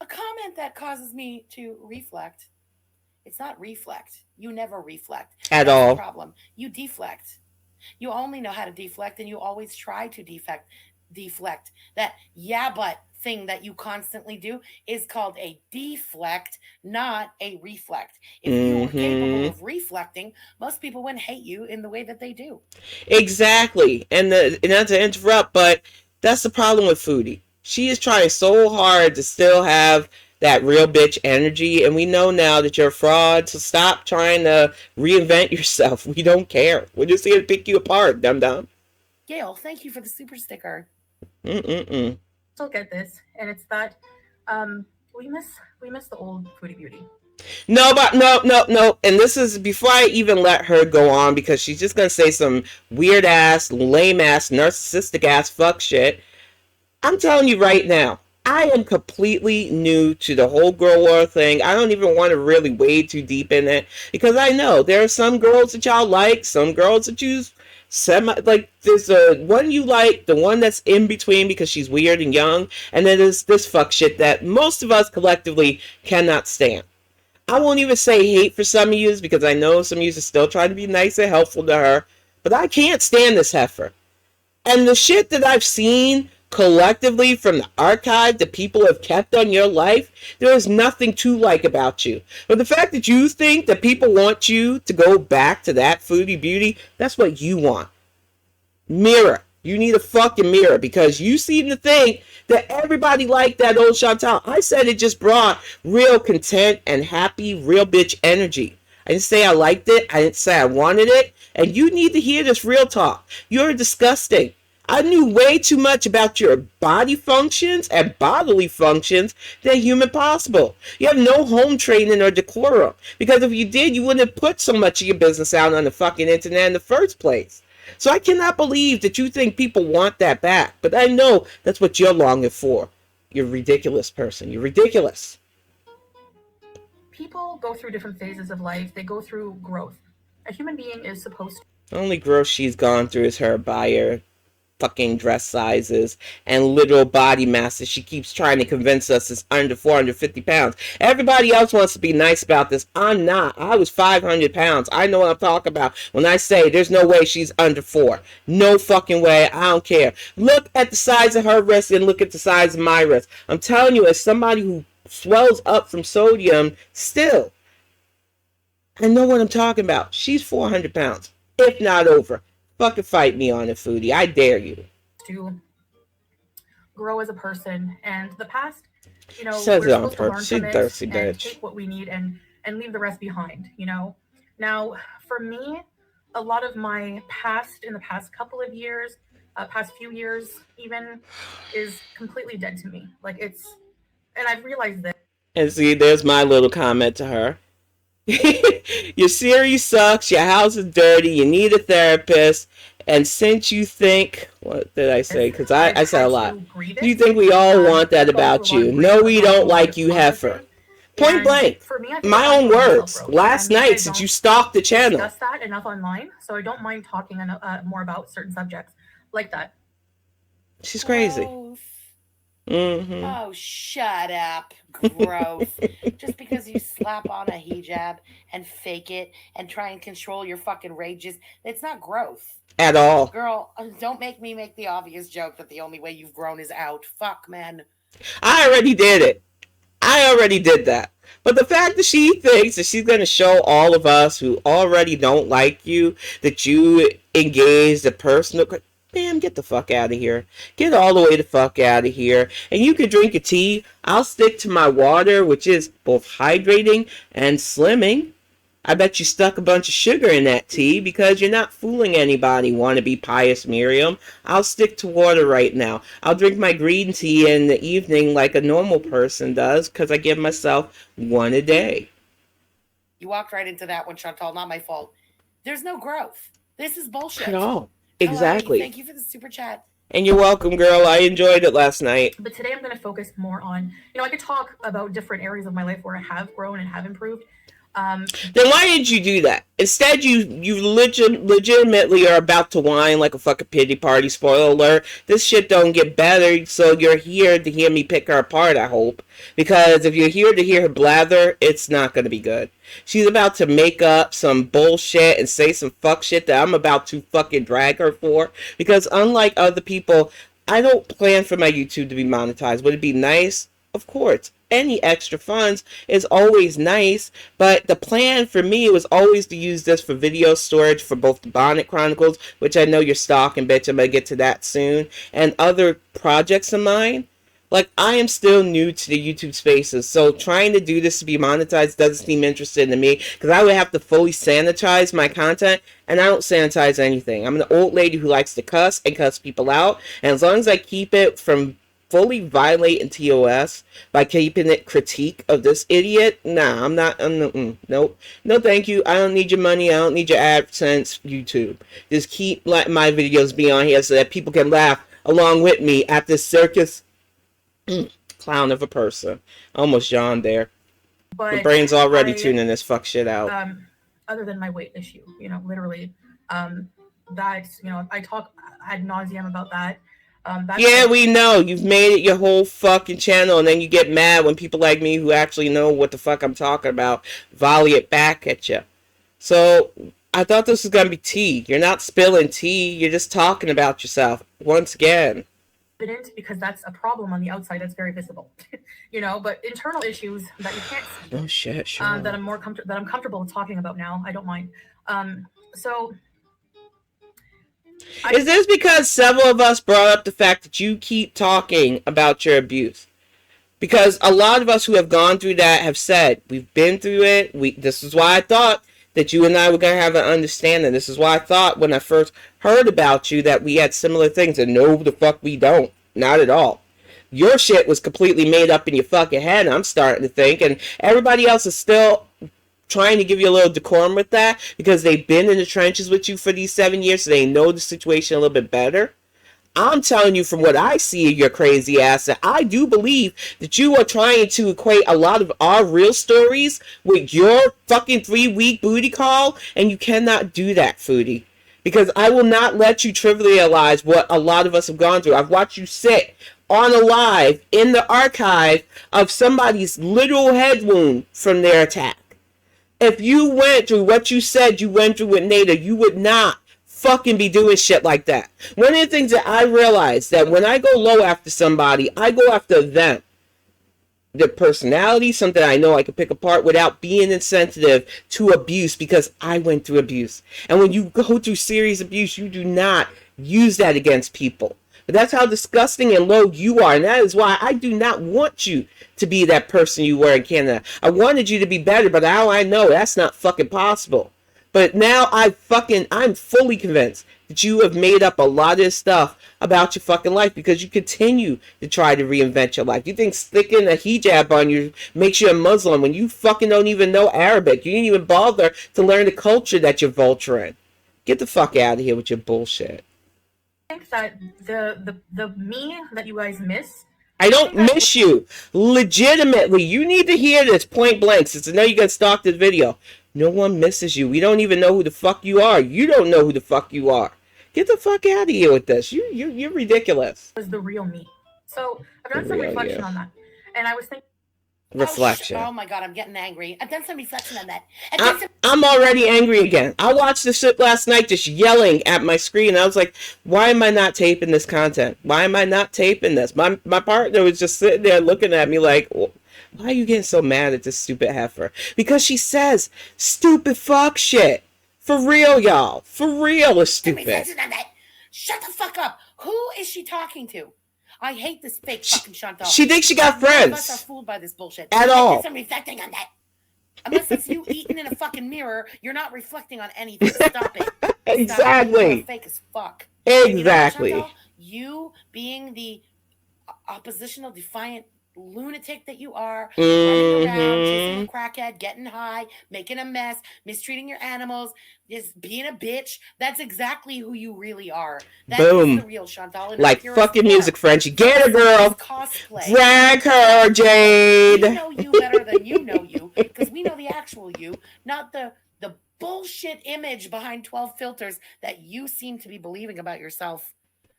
A comment that causes me to reflect. It's not reflect. You never reflect.
At all.
That's the problem. You deflect. You only know how to deflect, and you always try to deflect. That yeah, but thing that you constantly do is called a deflect, not a reflect. If you were capable of reflecting, most people wouldn't hate you in the way that they do.
Exactly. And not to interrupt, but that's the problem with Foodie. She is trying so hard to still have that real bitch energy, and we know now that you're a fraud, so stop trying to reinvent yourself. We don't care. We're just here to pick you apart, dum-dum.
Gail, thank you for the super sticker.
Still get this, and it's that we miss the old Foodie beauty.
No. And this is before I even let her go on, because she's just gonna say some weird ass, lame ass, narcissistic ass fuck shit. I'm telling you right now, I am completely new to the whole girl war thing. I don't even want to really wade too deep in it, because I know there are some girls that y'all like, some girls that you there's a one you like, the one that's in between because she's weird and young, and then there's this fuck shit that most of us collectively cannot stand. I won't even say hate for some of you, because I know some of you are still trying to be nice and helpful to her, but I can't stand this heifer. And the shit that I've seen collectively from the archive that people have kept on your life, there is nothing to like about you. But the fact that you think that people want you to go back to that Foodie beauty, that's what you want. Mirror. You need a fucking mirror, because you seem to think that everybody liked that old Chantal. I said it just brought real content and happy, real bitch energy. I didn't say I liked it. I didn't say I wanted it. And you need to hear this real talk. You're disgusting. I knew way too much about your body functions and bodily functions than human possible. You have no home training or decorum, because if you did, you wouldn't have put so much of your business out on the fucking internet in the first place. So I cannot believe that you think people want that back, but I know that's what you're longing for. You're a ridiculous person. You're ridiculous.
People go through different phases of life. They go through growth. A human being is supposed to.
The only growth she's gone through is her buyer fucking dress sizes and literal body mass that she keeps trying to convince us is under 450 pounds. Everybody else wants to be nice about this. I'm not. I was 500 pounds. I know what I'm talking about when I say there's no way she's under 4. No fucking way. I don't care. Look at the size of her wrist and look at the size of my wrist. I'm telling you, as somebody who swells up from sodium, still, I know what I'm talking about. She's 400 pounds, if not over. Fucking fight me on it, Foodie. I dare you.
To grow as a person, and the past,
we're supposed to learn from it
and take what we need and leave the rest behind. Now for me, a lot of my past in the past couple of years, past few years even, is completely dead to me. And I've realized that.
And see, there's my little comment to her. Your series sucks, your house is dirty, you need a therapist, And since you think, what did I say? Because
I've
I said a
had
lot.
to grieve
You
it,
think we all want that
go through a
about
lot
you.
of grief,
No,
but
we
gone through
don't
a lot
like
of
you, heifer.
processing.
Point
And
blank.
for me, I think
My
it
own
also is
words.
self-growth.
Last
And maybe I
night, since
don't
you stalked the channel.
discuss that enough online, so I don't mind talking more about certain subjects like that.
She's crazy.
Growth.
Mm-hmm.
Oh, shut up. Growth. Just because you slap on a hijab and fake it and try and control your fucking rages, it's not growth.
At all.
Girl, don't make me make the obvious joke that the only way you've grown is out. Fuck, man.
I already did it. I already did that. But the fact that she thinks that she's going to show all of us who already don't like you that you engaged a personal. Bam, get the fuck out of here. Get all the way the fuck out of here. And you can drink a tea. I'll stick to my water, which is both hydrating and slimming. I bet you stuck a bunch of sugar in that tea because you're not fooling anybody, want to be pious Miriam. I'll stick to water right now. I'll drink my green tea in the evening like a normal person does because I give myself one a day.
You walked right into that one, Chantal. Not my fault. There's no growth. This is bullshit.
At all.
I love it.
Exactly.
Thank you for the super chat.
And you're welcome, girl. I enjoyed it last night.
But today I'm going to focus more on, I could talk about different areas of my life where I have grown and have improved.
Then why did you do that? Instead, you legitimately are about to whine like a fucking pity party. Spoiler alert. This shit don't get better, so you're here to hear me pick her apart, I hope. Because if you're here to hear her blather, it's not going to be good. She's about to make up some bullshit and say some fuck shit that I'm about to fucking drag her for. Because unlike other people, I don't plan for my YouTube to be monetized. Would it be nice? Of course. Any extra funds is always nice, but the plan for me was always to use this for video storage for both the Bonnet Chronicles, which I know you're stalking, bitch, I'm gonna get to that soon, and other projects of mine. Like, I am still new to the YouTube spaces, so trying to do this to be monetized doesn't seem interesting to me, because I would have to fully sanitize my content, and I don't sanitize anything. I'm an old lady who likes to cuss and cuss people out, and as long as I keep it from fully violating TOS by keeping it critique of this idiot, nah, I'm not, nope, no thank you, I don't need your money, I don't need your AdSense, YouTube. Just keep letting my videos be on here so that people can laugh along with me at this circus clown of a person. Almost yawned there.
But
my brain's already tuning this fuck shit out.
Other than my weight issue, literally, that's, I talk ad nauseum about that.
Yeah, we know. You've made it your whole fucking channel, and then you get mad when people like me who actually know what the fuck I'm talking about volley it back at you. So, I thought this was going to be tea. You're not spilling tea. You're just talking about yourself. Once again.
Because that's a problem on the outside that's very visible. But internal issues that you can't see.
Oh, shit, sure.
That I'm comfortable with talking about now. I don't mind.
Is this because several of us brought up the fact that you keep talking about your abuse? Because a lot of us who have gone through that have said, we've been through it. This is why I thought that you and I were going to have an understanding. This is why I thought when I first heard about you that we had similar things. And no, the fuck we don't. Not at all. Your shit was completely made up in your fucking head, I'm starting to think. And everybody else is still trying to give you a little decorum with that because they've been in the trenches with you for these 7 years, so they know the situation a little bit better. I'm telling you from what I see of your crazy ass that I do believe that you are trying to equate a lot of our real stories with your fucking 3-week booty call, and you cannot do that, Foodie. Because I will not let you trivialize what a lot of us have gone through. I've watched you sit on a live in the archive of somebody's literal head wound from their attack. If you went through what you said you went through with Nada, you would not fucking be doing shit like that. One of the things that I realized that when I go low after somebody, I go after them. Their personality, something I know I can pick apart without being insensitive to abuse because I went through abuse. And when you go through serious abuse, you do not use that against people. But that's how disgusting and low you are. And that is why I do not want you to be that person you were in Canada. I wanted you to be better, but now I know that's not fucking possible. But now I'm fully convinced that you have made up a lot of this stuff about your fucking life because you continue to try to reinvent your life. You think sticking a hijab on you makes you a Muslim when you fucking don't even know Arabic. You didn't even bother to learn the culture that you're vulturing. Get the fuck out of here with your bullshit.
I think that the me that you guys miss.
I don't miss you. Legitimately, you need to hear this point blank, since I know you got stalked this video. No one misses you. We don't even know who the fuck you are. You don't know who the fuck you are. Get the fuck out of here with this. You're ridiculous.
Was the real me. So I've done some reflection on that, and I was thinking.
Reflection.
Oh my god, I'm getting angry. I've done some reflection on that.
I'm already angry again. I watched this shit last night just yelling at my screen. I was like, why am I not taping this content? Why am I not taping this? My partner was just sitting there looking at me like, why are you getting so mad at this stupid heifer? Because she says stupid fuck shit. For real, y'all. For real, it's stupid.
Shut the fuck up. Who is she talking to? I hate this fake fucking Chantal.
She thinks she got friends.
None of us are fooled by this bullshit.
At all.
I'm reflecting on that. Unless it's you eating in a fucking mirror, you're not reflecting on anything. Stop it.
Exactly.
Stop. Fake as fuck.
Exactly.
You know, Chantal, you being the oppositional, defiant lunatic that you are, running around, chasing a crackhead, getting high, making a mess, mistreating your animals, just being a bitch. That's exactly who you really are. That is the real Chantal.
Like fucking music, Frenchie. Get her, girl.
Cosplay.
Drag her, Jade.
We know you better than you know you, because we know the actual you, not the bullshit image behind 12 filters that you seem to be believing about yourself.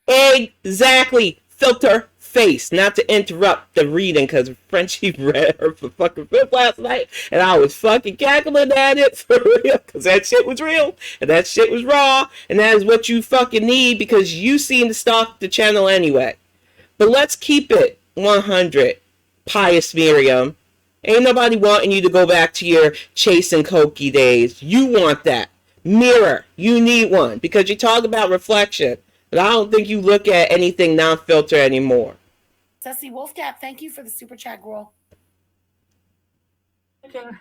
Exactly. Filter face. Not to interrupt the reading, because Frenchie read her for fucking fifth last night, and I was fucking cackling at it for real, because that shit was real, and that shit was raw, and that is what you fucking need, because you seem to stalk the channel anyway. But let's keep it 100. Pious Miriam. Ain't nobody wanting you to go back to your chasing Cokie days. You want that. Mirror. You need one, because you talk about reflection. But I don't think you look at anything non-filter anymore.
Sussy Wolfcap, thank you for the super chat, girl.
Thinking,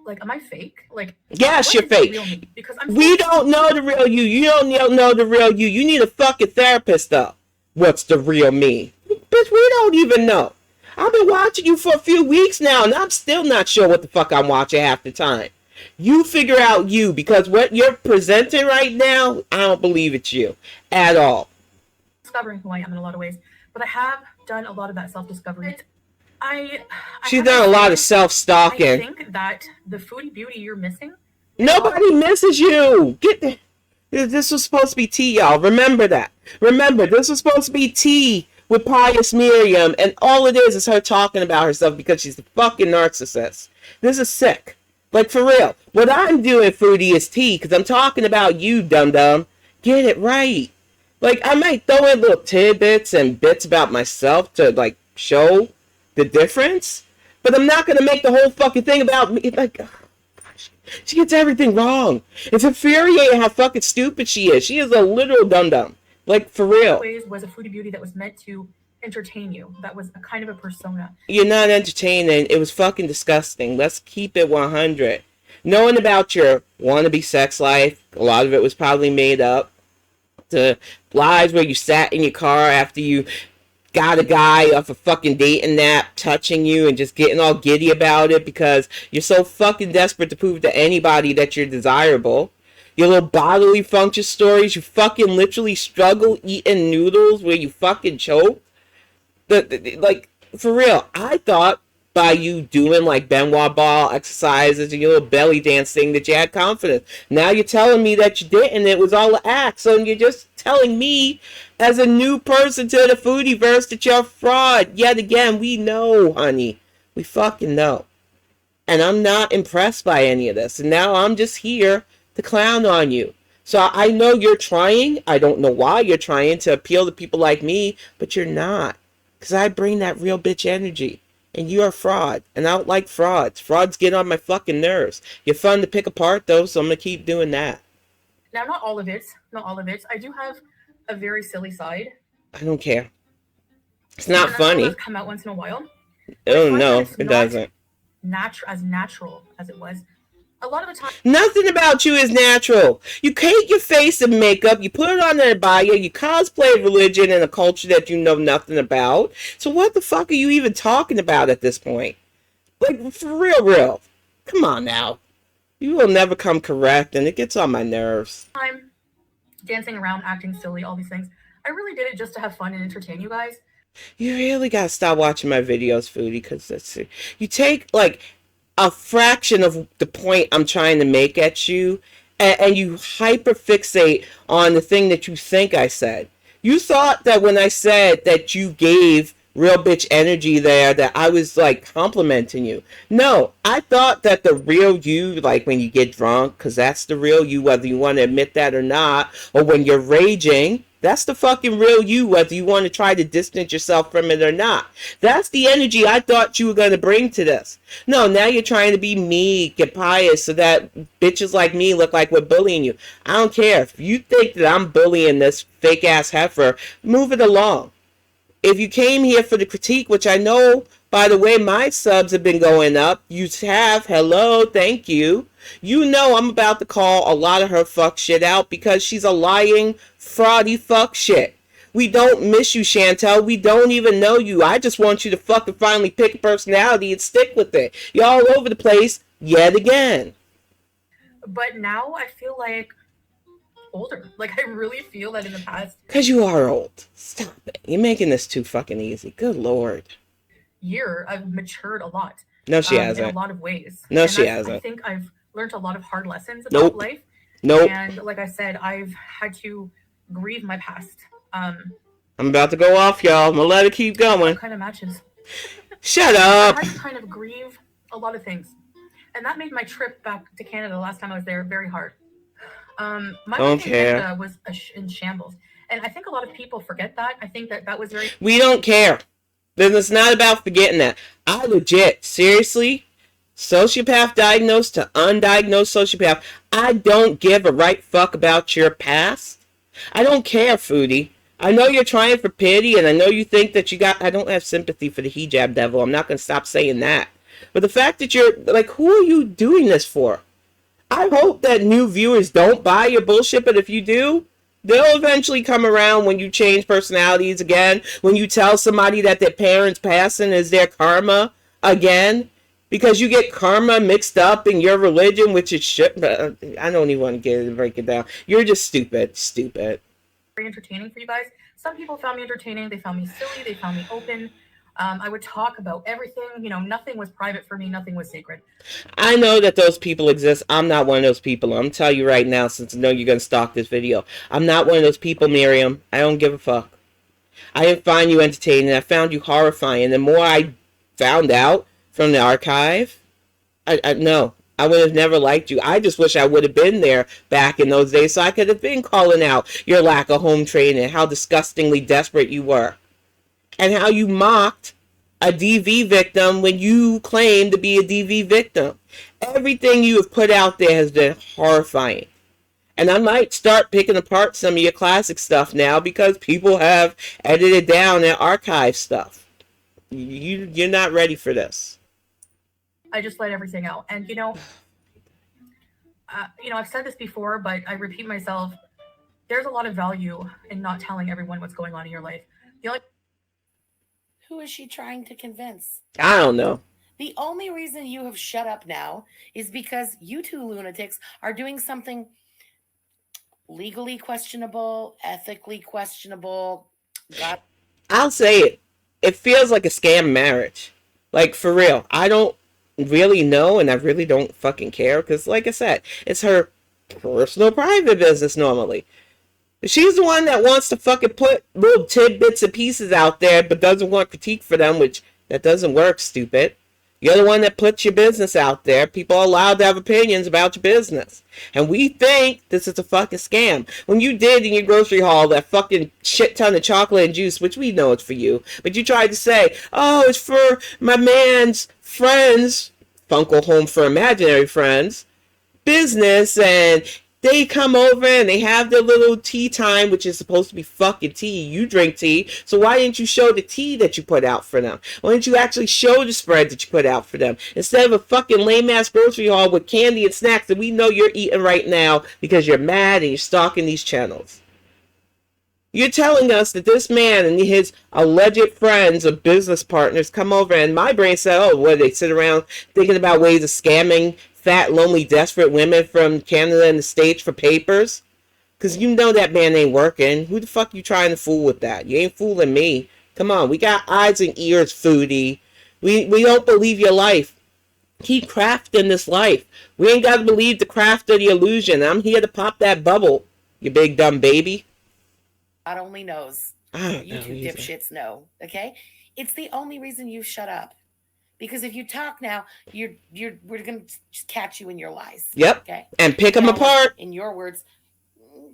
like, am I fake? Like,
yes, you're fake. Because we don't know the real you. You don't know the real you. You need a fucking therapist, though. What's the real me? Bitch, we don't even know. I've been watching you for a few weeks now, and I'm still not sure what the fuck I'm watching half the time. You figure out you, because what you're presenting right now, I don't believe it's you at all.
Discovering who I am in a lot of ways, but I have done a lot of that self-discovery.
She's done a lot of self-stalking.
I think that the foodie beauty you're missing.
Nobody misses you. This was supposed to be tea, y'all. Remember that. Remember, this was supposed to be tea with Pious Miriam, and all it is her talking about herself because she's a fucking narcissist. This is sick. Like, for real. What I'm doing, Foodie, is tea, because I'm talking about you, dum-dum. Get it right. Like, I might throw in little tidbits and bits about myself to, like, show the difference, but I'm not going to make the whole fucking thing about me. Like, oh, gosh, she gets everything wrong. It's infuriating how fucking stupid she is. She is a literal dum-dum. Like, for real.
Always was a foodie beauty that was meant to entertain you. That was a kind of a persona.
You're not entertaining. It was fucking disgusting. Let's keep it 100. Knowing about your wannabe sex life, a lot of it was probably made up. The lies where you sat in your car after you got a guy off a fucking dating app touching you and just getting all giddy about it because you're so fucking desperate to prove to anybody that you're desirable. Your little bodily function stories, you fucking literally struggle eating noodles where you fucking choke. Like, for real, I thought by you doing like Benoit ball exercises and your little belly dance thing that you had confidence. Now you're telling me that you didn't. It was all an act. So you're just telling me as a new person to the Foodieverse that you're a fraud. Yet again, we know, honey. We fucking know. And I'm not impressed by any of this. And now I'm just here to clown on you. So I know you're trying. I don't know why you're trying to appeal to people like me, but you're not. Because I bring that real bitch energy. And you're a fraud. And I don't like frauds. Frauds get on my fucking nerves. You're fun to pick apart, though, so I'm going to keep doing that.
Now, not all of it. Not all of it. I do have a very silly side.
I don't care. It's not funny.
It come out once in a while.
Oh, no, it doesn't.
As natural as it was. A lot of the time,
nothing about you is natural. You paint your face in makeup, you put it on their bio, you cosplay religion and a culture that you know nothing about. So what the fuck are you even talking about at this point? Like, for real. Come on now. You will never come correct, and it gets on my nerves.
dancing around, acting silly, all these things. I really did it just to have fun and entertain you guys.
You really gotta stop watching my videos, Foodie, because you take like a fraction of the point I'm trying to make at you, and you hyperfixate on the thing that you think I said. You thought that when I said that you gave real bitch energy there, that I was like complimenting you. No, I thought that the real you, like when you get drunk, because that's the real you, whether you want to admit that or not, or when you're raging, that's the fucking real you, whether you want to try to distance yourself from it or not. That's the energy I thought you were going to bring to this. No, now you're trying to be meek and pious so that bitches like me look like we're bullying you. I don't care. If you think that I'm bullying this fake ass heifer, move it along. If you came here for the critique, which I know, by the way, my subs have been going up. You have. Hello. Thank you. You know I'm about to call a lot of her fuck shit out because she's a lying, fraudy fuck shit. We don't miss you, Chantel. We don't even know you. I just want you to fucking finally pick a personality and stick with it. You're all over the place yet again.
But now I feel like older. Like, I really feel that in the past...
Because you are old. Stop it. You're making this too fucking easy. Good Lord.
Year, I've matured a lot.
No, she hasn't.
In a lot of ways.
No, she hasn't.
I think I've learned a lot of hard lessons about life.
Nope.
And like I said, I've had to grieve my past.
I'm about to go off, y'all. I'm going to let it keep going.
Kind of matches.
Shut up.
I had to kind of grieve a lot of things. And that made my trip back to Canada the last time I was there very hard. My life in Canada was in shambles. And I think a lot of people forget that. I think that was very...
We don't care. Then it's not about forgetting that. I legit, seriously, sociopath diagnosed to undiagnosed sociopath, I don't give a right fuck about your past. I don't care, Foodie. I know you're trying for pity, and I know you think that you got... I don't have sympathy for the hijab devil. I'm not going to stop saying that. But the fact that you're... Like, who are you doing this for? I hope that new viewers don't buy your bullshit, but if you do, they'll eventually come around when you change personalities again, when you tell somebody that their parents passing is their karma again, because you get karma mixed up in your religion, which it should... I don't even want to break it down. You're just stupid. Stupid.
Very entertaining for you guys. Some people found me entertaining. They found me silly. They found me open. I would talk about everything. You know, nothing was private for me. Nothing was sacred.
I know that those people exist. I'm not one of those people. I'm going to tell you right now, since I know you're going to stalk this video. I'm not one of those people, Miriam. I don't give a fuck. I didn't find you entertaining. I found you horrifying. The more I found out from the archive, no. I would have never liked you. I just wish I would have been there back in those days so I could have been calling out your lack of home training, how disgustingly desperate you were, and how you mocked a DV victim when you claimed to be a DV victim. Everything you have put out there has been horrifying. And I might start picking apart some of your classic stuff now because people have edited down and archived stuff. You're not ready for this.
I just let everything out. And, you know, I've said this before, but I repeat myself. There's a lot of value in not telling everyone what's going on in your life.
Who is she trying to convince?
I don't know.
The only reason you have shut up now is because you two lunatics are doing something legally questionable, ethically questionable.
I'll say it. It feels like a scam marriage. Like, for real. I don't really know, and I really don't fucking care, because like I said, it's her personal private business normally. She's the one that wants to fucking put little tidbits and pieces out there but doesn't want critique for them, which that doesn't work, stupid. You're the one that puts your business out there. People are allowed to have opinions about your business. And we think this is a fucking scam. When you did in your grocery haul that fucking shit ton of chocolate and juice, which we know it's for you, but you tried to say, oh, it's for my man's friends, Funko Home for Imaginary Friends, business, and they come over and they have their little tea time, which is supposed to be fucking tea. You drink tea, so why didn't you show the tea that you put out for them? Why didn't you actually show the spread that you put out for them? Instead of a fucking lame-ass grocery haul with candy and snacks that we know you're eating right now because you're mad and you're stalking these channels. You're telling us that this man and his alleged friends or business partners come over, and my brain said, oh, what, they sit around thinking about ways of scamming fat, lonely, desperate women from Canada and the States for papers? Because you know that man ain't working. Who the fuck you trying to fool with that? You ain't fooling me. Come on, we got eyes and ears, Foodie. We don't believe your life. Keep crafting this life. We ain't got to believe the craft of the illusion. I'm here to pop that bubble, you big dumb baby.
God only knows. You two dipshits know, okay? It's the only reason you shut up. Because if you talk now, we're gonna just catch you in your lies.
Yep.
Okay.
And pick them apart.
In your words,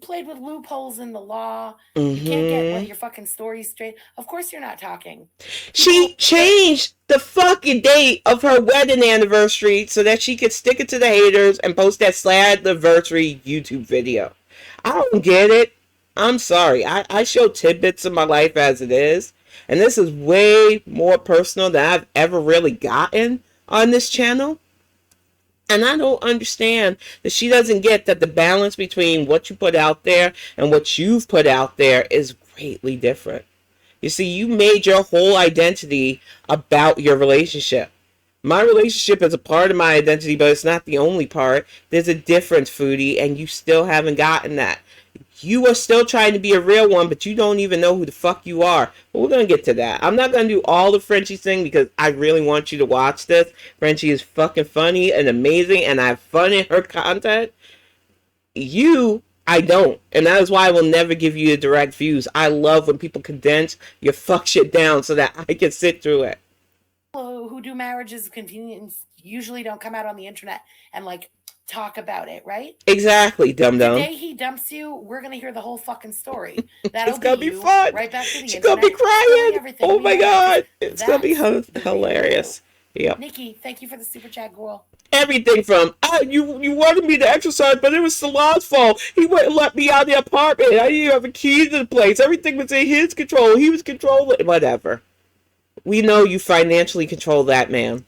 played with loopholes in the law. You can't get one of your fucking stories straight. Of course you're not talking.
She changed the fucking date of her wedding anniversary so that she could stick it to the haters and post that sad anniversary YouTube video. I don't get it. I'm sorry. I show tidbits of my life as it is. And this is way more personal than I've ever really gotten on this channel. And I don't understand that she doesn't get that the balance between what you put out there and what you've put out there is greatly different. You see, you made your whole identity about your relationship. My relationship is a part of my identity, but it's not the only part. There's a difference, Foodie, and you still haven't gotten that. You are still trying to be a real one, but you don't even know who the fuck you are. But we're going to get to that. I'm not going to do all the Frenchie thing because I really want you to watch this. Frenchie is fucking funny and amazing, and I have fun in her content. I don't. And that is why I will never give you the direct views. I love when people condense your fuck shit down so that I can sit through it.
Who do marriages of convenience usually don't come out on the internet and talk about it, right?
Exactly, dum-dum.
The day he dumps you, we're gonna hear the whole fucking story.
It's gonna be fun.
Right back to the
She's gonna be crying. Oh my god, it's gonna be hilarious. Yep.
Nikki, thank you for the super chat, girl.
Everything from you wanted me to exercise, but it was Salon's fault. He wouldn't let me out of the apartment. I didn't have a key to the place. Everything was in his control. He was controlling whatever. We know you financially control that man.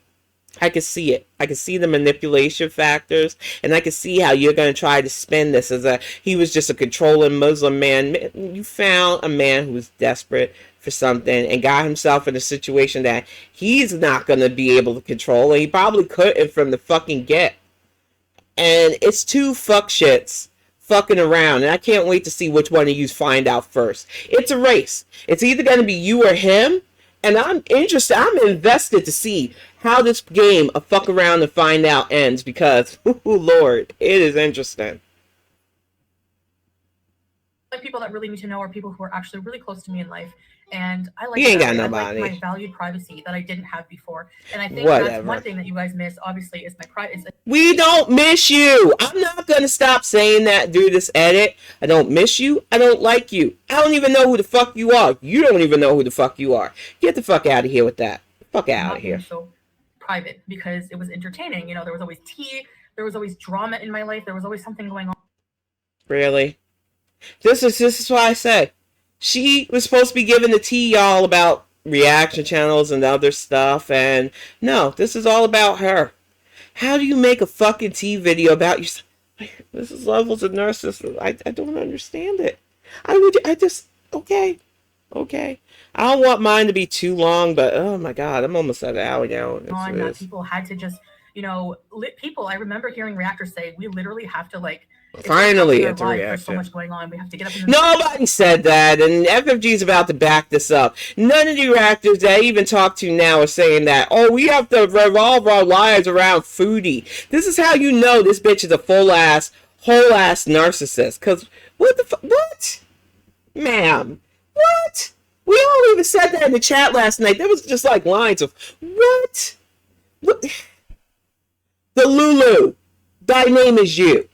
I can see it. I can see the manipulation factors, and I can see how you're going to try to spin this as he was just a controlling Muslim man. You found a man who was desperate for something and got himself in a situation that he's not going to be able to control, and he probably couldn't from the fucking get. And it's two fuck shits fucking around, and I can't wait to see which one of you find out first. It's a race. It's either going to be you or him. And I'm interested, I'm invested to see how this game of fuck around and find out ends because, oh Lord, it is interesting.
Like people that really need to know are people who are actually really close to me in life. And I like,
you ain't got nobody.
I like my valued privacy that I didn't have before. And I think that's one thing that you guys miss, obviously, is my privacy.
We don't miss you. I'm not going to stop saying that through this edit. I don't miss you. I don't like you. I don't even know who the fuck you are. You don't even know who the fuck you are. Get the fuck out of here with that. Fuck out of here.
So private because it was entertaining. You know, there was always tea. There was always drama in my life. There was always something going on.
Really? This is why I say. She was supposed to be giving the tea, y'all, about reaction channels and other stuff. And no, this is all about her. How do you make a fucking tea video about yourself? This is levels of narcissism. I don't understand it. Okay. I don't want mine to be too long, but oh my god, I'm almost at an hour now.
People had to just, I remember hearing reactors say, we literally have to
finally, it's a reaction.
There's so much going on. We have to get up.
Nobody said that, and FFG is about to back this up. None of the reactors that I even talk to now are saying that. Oh, we have to revolve our lives around Foodie. This is how you know this bitch is a whole ass narcissist. Cause what the fuck? What, ma'am? What? We all even said that in the chat last night. There was just lines of what? What? The Lulu, thy name is you.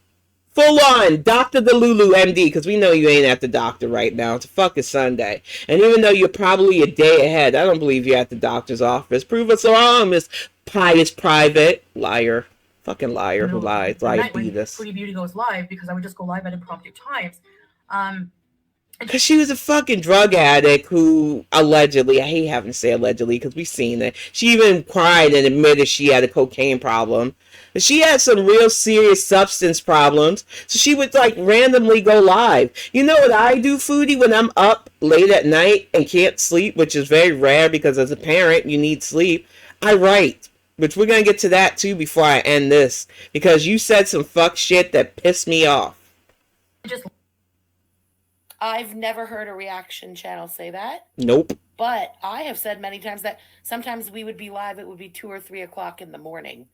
Full on, Dr. the Lulu MD, because we know you ain't at the doctor right now. It's a fucking Sunday. And even though you're probably a day ahead, I don't believe you're at the doctor's office. Prove us wrong, Miss Pious Private. Liar. Fucking liar who lies. Lies be this.
Foodie Beauty goes live, because I would just go live at impromptu times.
Because she was a fucking drug addict who allegedly, I hate having to say allegedly because we've seen it. She even cried and admitted she had a cocaine problem. She had some real serious substance problems. So she would randomly go live. You know what I do, Foodie, when I'm up late at night and can't sleep, which is very rare because as a parent, you need sleep. I write. Which we're going to get to that too before I end this. Because you said some fuck shit that pissed me off.
I've never heard a reaction channel say that.
Nope.
But I have said many times that sometimes we would be live, it would be 2 or 3 o'clock in the morning.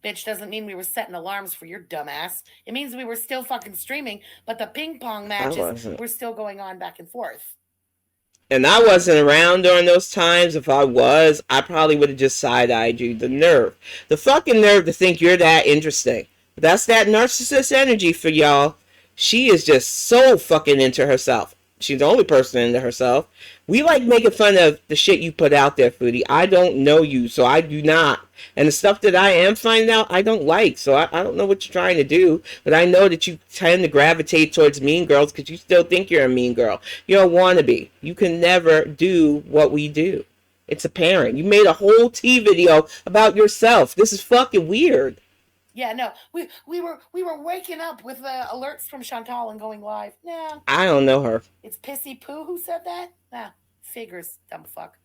Bitch, doesn't mean we were setting alarms for your dumbass. It means we were still fucking streaming, but the ping pong matches were still going on back and forth.
And I wasn't around during those times. If I was, I probably would have just side-eyed you. The nerve. The fucking nerve to think you're that interesting. But that's that narcissist energy for y'all. She is just so fucking into herself. She's the only person into herself. We like making fun of the shit you put out there, Foodie. I don't know you, so I do not. And the stuff that I am finding out, I don't like. So I don't know what you're trying to do. But I know that you tend to gravitate towards mean girls because you still think you're a mean girl. You're a wannabe. You can never do what we do. It's apparent. You made a whole tea video about yourself. This is fucking weird.
Yeah, no, we were waking up with alerts from Chantal and going live. Nah,
I don't know her.
It's Pissy Poo who said that. Nah, figures, dumb fuck.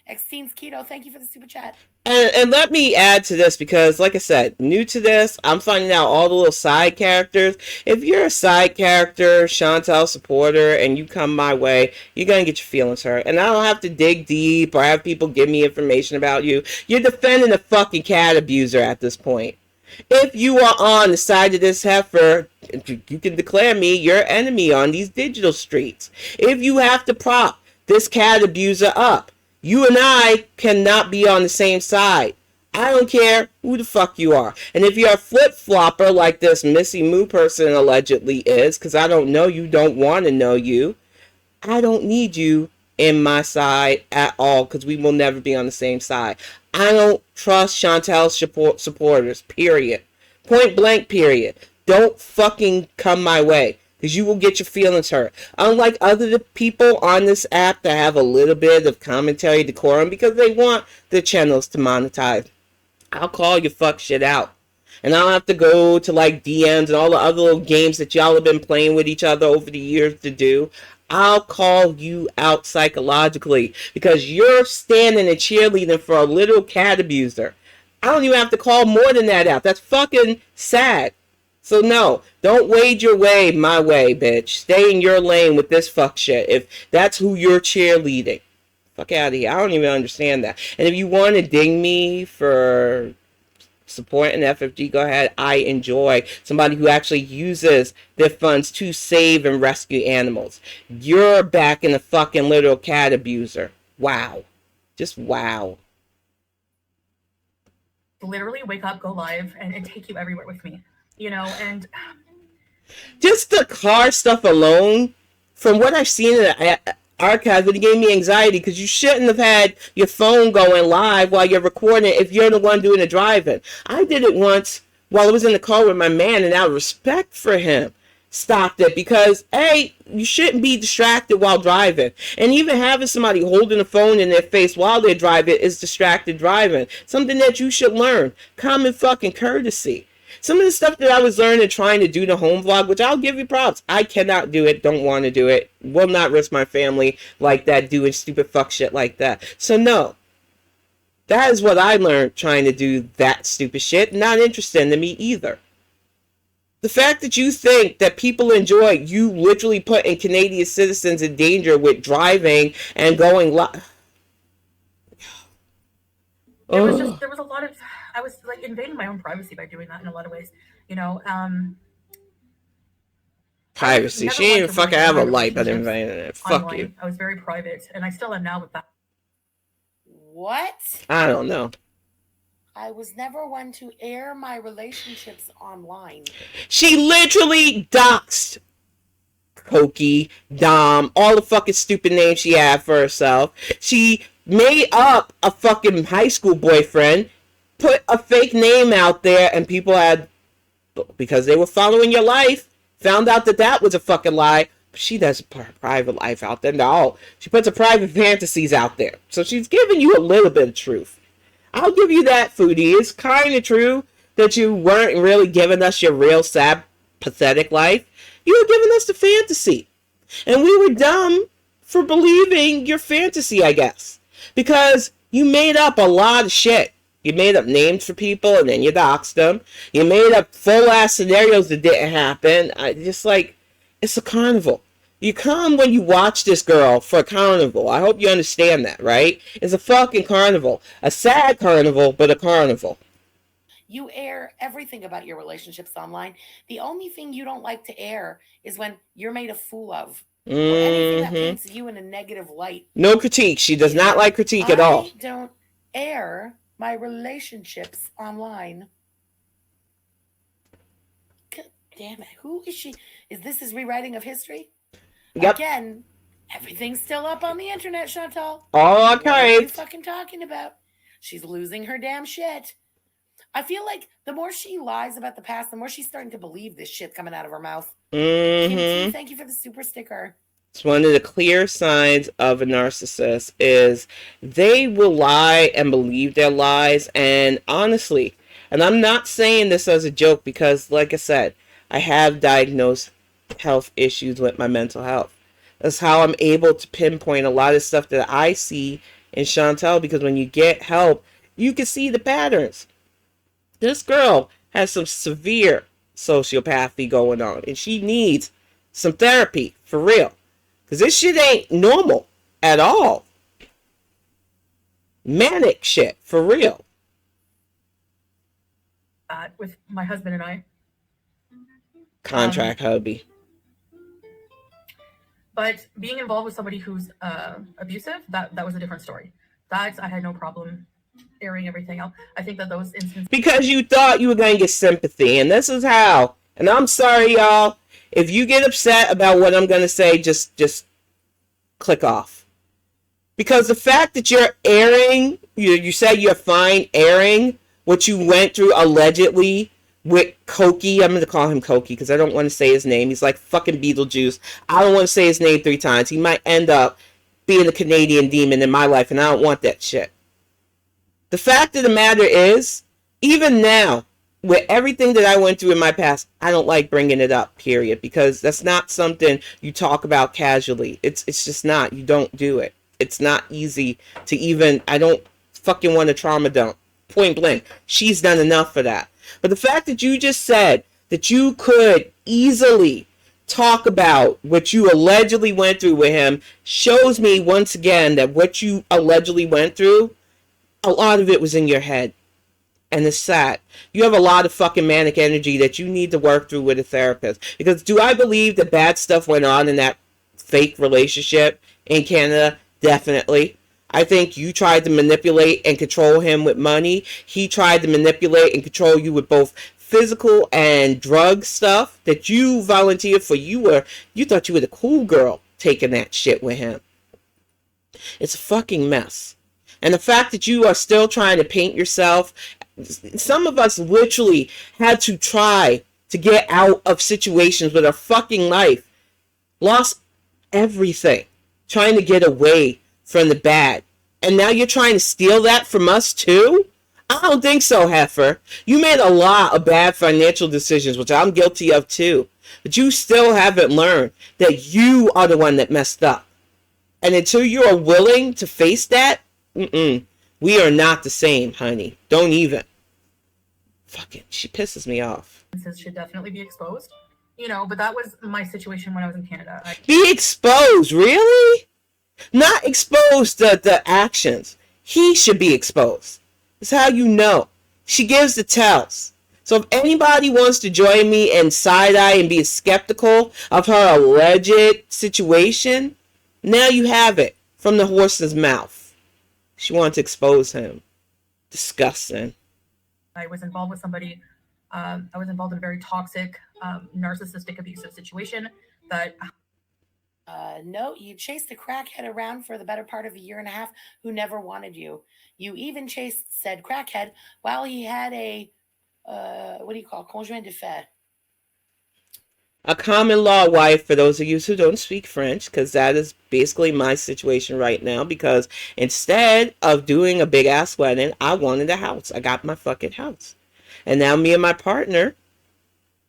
Xteen's Keto, thank you for the super chat.
And let me add to this because, like I said, new to this, I'm finding out all the little side characters. If you're a side character, Chantal supporter, and you come my way, you're going to get your feelings hurt. And I don't have to dig deep or have people give me information about you. You're defending a fucking cat abuser at this point. If you are on the side of this heifer, you can declare me your enemy on these digital streets. If you have to prop this cat abuser up, you and I cannot be on the same side. I don't care who the fuck you are. And if you're a flip-flopper like this Missy Moo person allegedly is, because I don't know you, don't want to know you, I don't need you in my side at all because we will never be on the same side. I don't trust Chantal's supporters, period. Point blank, period. Don't fucking come my way because you will get your feelings hurt. Unlike other people on this app that have a little bit of commentary decorum because they want their channels to monetize, I'll call your fuck shit out. And I don't have to go to like DMs and all the other little games that y'all have been playing with each other over the years to do. I'll call you out psychologically because you're standing and cheerleading for a little cat abuser. I don't even have to call more than that out. That's fucking sad. So no, don't wade your way my way, bitch. Stay in your lane with this fuck shit if that's who you're cheerleading. Fuck out of here. I don't even understand that. And if you want to ding me for supporting FFG, go ahead. I enjoy somebody who actually uses their funds to save and rescue animals. You're backing a fucking little cat abuser. Wow. Just wow.
Literally wake up, go live, and take you everywhere with me. You know, and
just the car stuff alone, from what I've seen in the archives, it gave me anxiety because you shouldn't have had your phone going live while you're recording if you're the one doing the driving. I did it once while I was in the car with my man, and out of respect for him, stopped it because, hey, you shouldn't be distracted while driving. And even having somebody holding the phone in their face while they're driving is distracted driving. Something that you should learn. Common fucking courtesy. Some of the stuff that I was learning trying to do the home vlog, which I'll give you props. I cannot do it, don't want to do it, will not risk my family like that doing stupid fuck shit like that. So no, that is what I learned trying to do that stupid shit. Not interesting to me either. The fact that you think that people enjoy you literally putting Canadian citizens in danger with driving and going live.
There was a lot of, I was like invading my own privacy by doing that in a lot of ways, you know.
Privacy. She didn't even fucking have a light, but invading it. Fuck you.
I was very private, and I still am now with that.
What?
I don't know.
I was never one to air my relationships online.
She literally doxed Cokie, Dom, all the fucking stupid names she had for herself. She made up a fucking high school boyfriend, put a fake name out there, and people had, because they were following your life, found out that that was a fucking lie. But she doesn't put her private life out there. No, she puts her private fantasies out there. So she's giving you a little bit of truth. I'll give you that, Foodie. It's kind of true that you weren't really giving us your real, sad, pathetic life. You were giving us the fantasy. And we were dumb for believing your fantasy, I guess. Because you made up a lot of shit. You made up names for people and then you doxed them. You made up full-ass scenarios that didn't happen. Just like, it's a carnival. You come when you watch this girl for a carnival. I hope you understand that, right? It's a fucking carnival. A sad carnival, but a carnival.
You air everything about your relationships online. The only thing you don't like to air is when you're made a fool of or anything that
Mm-hmm.
paints you in a negative light.
No critique. She does
You
not
know,
like critique at all.
I don't air my relationships online. God damn it. Who is she? Is this his rewriting of history?
Yep.
Again, everything's still up on the internet, Chantal.
All
What are you
archived.
fucking talking about? She's losing her damn shit. I feel like the more she lies about the past, the more she's starting to believe this shit coming out of her mouth. Kim T,
Mm-hmm.
thank you for the super sticker.
It's one of the clear signs of a narcissist is they will lie and believe their lies. And honestly, and I'm not saying this as a joke because, like I said, I have diagnosed health issues with my mental health. That's how I'm able to pinpoint a lot of stuff that I see in Chantel, because when you get help, you can see the patterns. This girl has some severe sociopathy going on, and she needs some therapy for real. Because this shit ain't normal at all. Manic shit, for real.
With my husband and I.
Contract hubby.
But being involved with somebody who's abusive, that was a different story. That I had no problem airing everything out. I think that those instances...
Because you thought you were going to get sympathy, and this is how. And I'm sorry, y'all. If you get upset about what I'm going to say, just click off. Because the fact that you're airing, you say you're fine airing what you went through allegedly with Cokie. I'm going to call him Cokie because I don't want to say his name. He's like fucking Beetlejuice. I don't want to say his name 3 times. He might end up being a Canadian demon in my life, and I don't want that shit. The fact of the matter is, even now, with everything that I went through in my past, I don't like bringing it up, period, because that's not something you talk about casually. It's just not. You don't do it. It's not easy to even, I don't fucking want to trauma dump. Point blank. She's done enough for that. But the fact that you just said that you could easily talk about what you allegedly went through with him shows me once again that what you allegedly went through, a lot of it was in your head. And it's sad. You have a lot of fucking manic energy that you need to work through with a therapist. Because do I believe that bad stuff went on in that fake relationship in Canada? Definitely. I think you tried to manipulate and control him with money. He tried to manipulate and control you with both physical and drug stuff that you volunteered for. You thought you were the cool girl taking that shit with him. It's a fucking mess. And the fact that you are still trying to paint yourself, some of us literally had to try to get out of situations with our fucking life. Lost everything trying to get away from the bad. And now you're trying to steal that from us too? I don't think so, Heifer. You made a lot of bad financial decisions, which I'm guilty of too. But you still haven't learned that you are the one that messed up. And until you are willing to face that, we are not the same, honey. Don't even. Fucking, she pisses me off.
Should definitely be exposed, but that was my situation when I was in Canada.
Be exposed, really? Not exposed to the actions. He should be exposed. That's how you know. She gives the tells. So if anybody wants to join me in side-eye and be skeptical of her alleged situation, now you have it from the horse's mouth. She wanted to expose him. Disgusting.
I was involved with somebody. I was involved in a very toxic, narcissistic, abusive situation that...
No, you chased a crackhead around for the better part of a year and a half who never wanted you. You even chased said crackhead while he had a, conjoint de fait.
A common law wife, for those of you who don't speak French, because that is basically my situation right now, because instead of doing a big-ass wedding, I wanted a house. I got my fucking house. And now me and my partner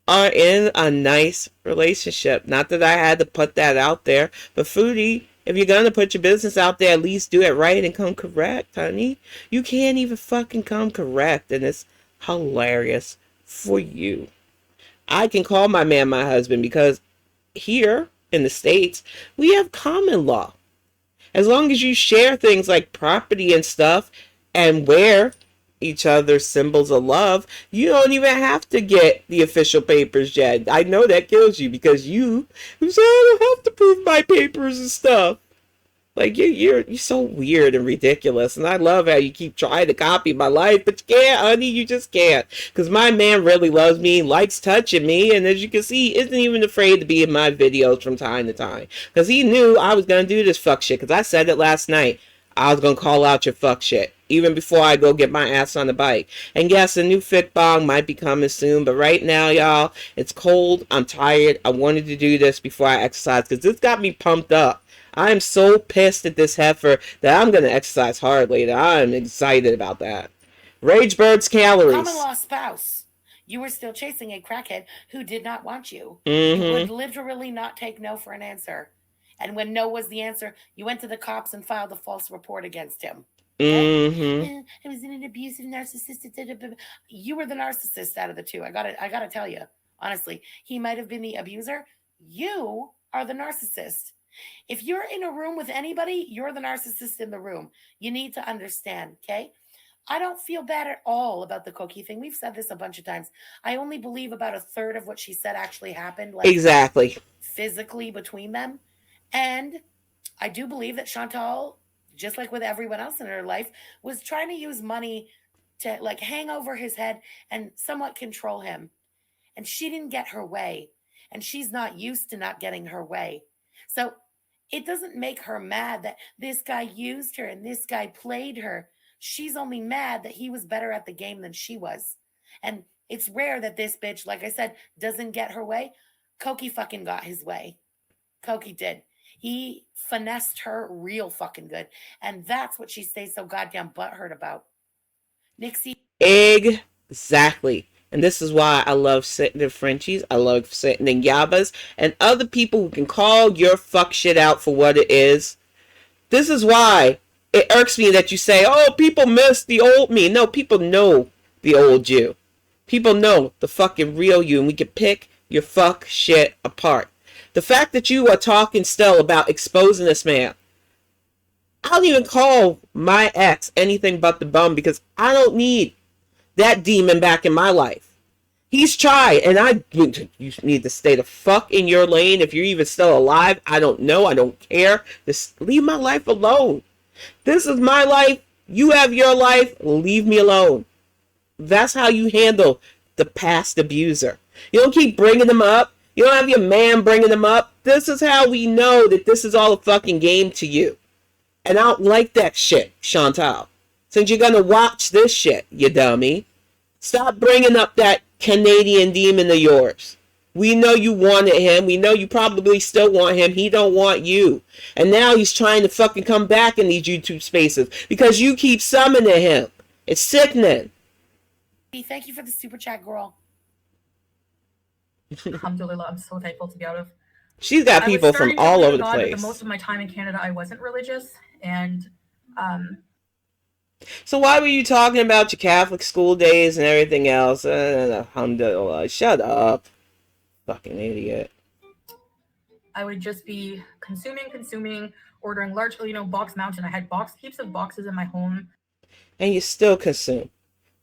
are in a nice relationship. Not that I had to put that out there, but Foodie, if you're going to put your business out there, at least do it right and come correct, honey. You can't even fucking come correct, and it's hilarious for you. I can call my man my husband because here in the States, we have common law. As long as you share things like property and stuff and wear each other's symbols of love, you don't even have to get the official papers yet. I know that kills you because you say, I don't have to prove my papers and stuff. Like you're so weird and ridiculous, and I love how you keep trying to copy my life, but you can't, honey. You just can't, because my man really loves me, likes touching me, and as you can see, isn't even afraid to be in my videos from time to time, because he knew I was gonna do this fuck shit. Because I said it last night, I was gonna call out your fuck shit even before I go get my ass on the bike. And yes, a new fit bong might be coming soon, but right now, y'all, it's cold. I'm tired. I wanted to do this before I exercise because this got me pumped up. I am so pissed at this heifer that I'm going to exercise hard later. I'm excited about that. Ragebird's calories.
Common law spouse. You were still chasing a crackhead who did not want you.
Mm-hmm.
You would literally not take no for an answer. And when no was the answer, you went to the cops and filed a false report against him. Okay?
Mm-hmm.
I was in an abusive narcissistic. You were the narcissist out of the two. I gotta tell you, honestly, he might have been the abuser. You are the narcissist. If you're in a room with anybody, you're the narcissist in the room. You need to understand, okay? I don't feel bad at all about the cookie thing. We've said this a bunch of times. I only believe about a third of what she said actually happened. Like,
exactly.
Physically between them. And I do believe that Chantal, just like with everyone else in her life, was trying to use money to like hang over his head and somewhat control him. And she didn't get her way. And she's not used to not getting her way. So it doesn't make her mad that this guy used her and this guy played her. She's only mad that he was better at the game than she was. And it's rare that this bitch, like I said, doesn't get her way. Koki fucking got his way. Koki did. He finessed her real fucking good. And that's what she stays so goddamn butthurt about. Nixie.
Exactly. And this is why I love sitting in Frenchies. I love sitting in Yabas and other people who can call your fuck shit out for what it is. This is why it irks me that you say, oh, people miss the old me. No, people know the old you. People know the fucking real you, and we can pick your fuck shit apart. The fact that you are talking still about exposing this man, I don't even call my ex anything but the bum because I don't need that demon back in my life. He's tried, and you need to stay the fuck in your lane. If you're even still alive, I don't know. I don't care. Just leave my life alone. This is my life. You have your life. Leave me alone. That's how you handle the past abuser. You don't keep bringing them up. You don't have your man bringing them up. This is how we know that this is all a fucking game to you. And I don't like that shit, Chantal. Since you're gonna watch this shit, you dummy. Stop bringing up that Canadian demon of yours. We know you wanted him. We know you probably still want him. He don't want you. And now he's trying to fucking come back in these YouTube spaces because you keep summoning him. It's sickening.
Thank you for the super chat, girl.
Alhamdulillah, I'm so thankful to be out of.
She's got people from all over the place.
But most of my time in Canada, I wasn't religious, and
so why were you talking about your Catholic school days and everything else? Alhamdulillah, shut up, fucking idiot.
I would just be consuming, ordering large, box mountain. I had heaps of boxes in my home,
and you still consume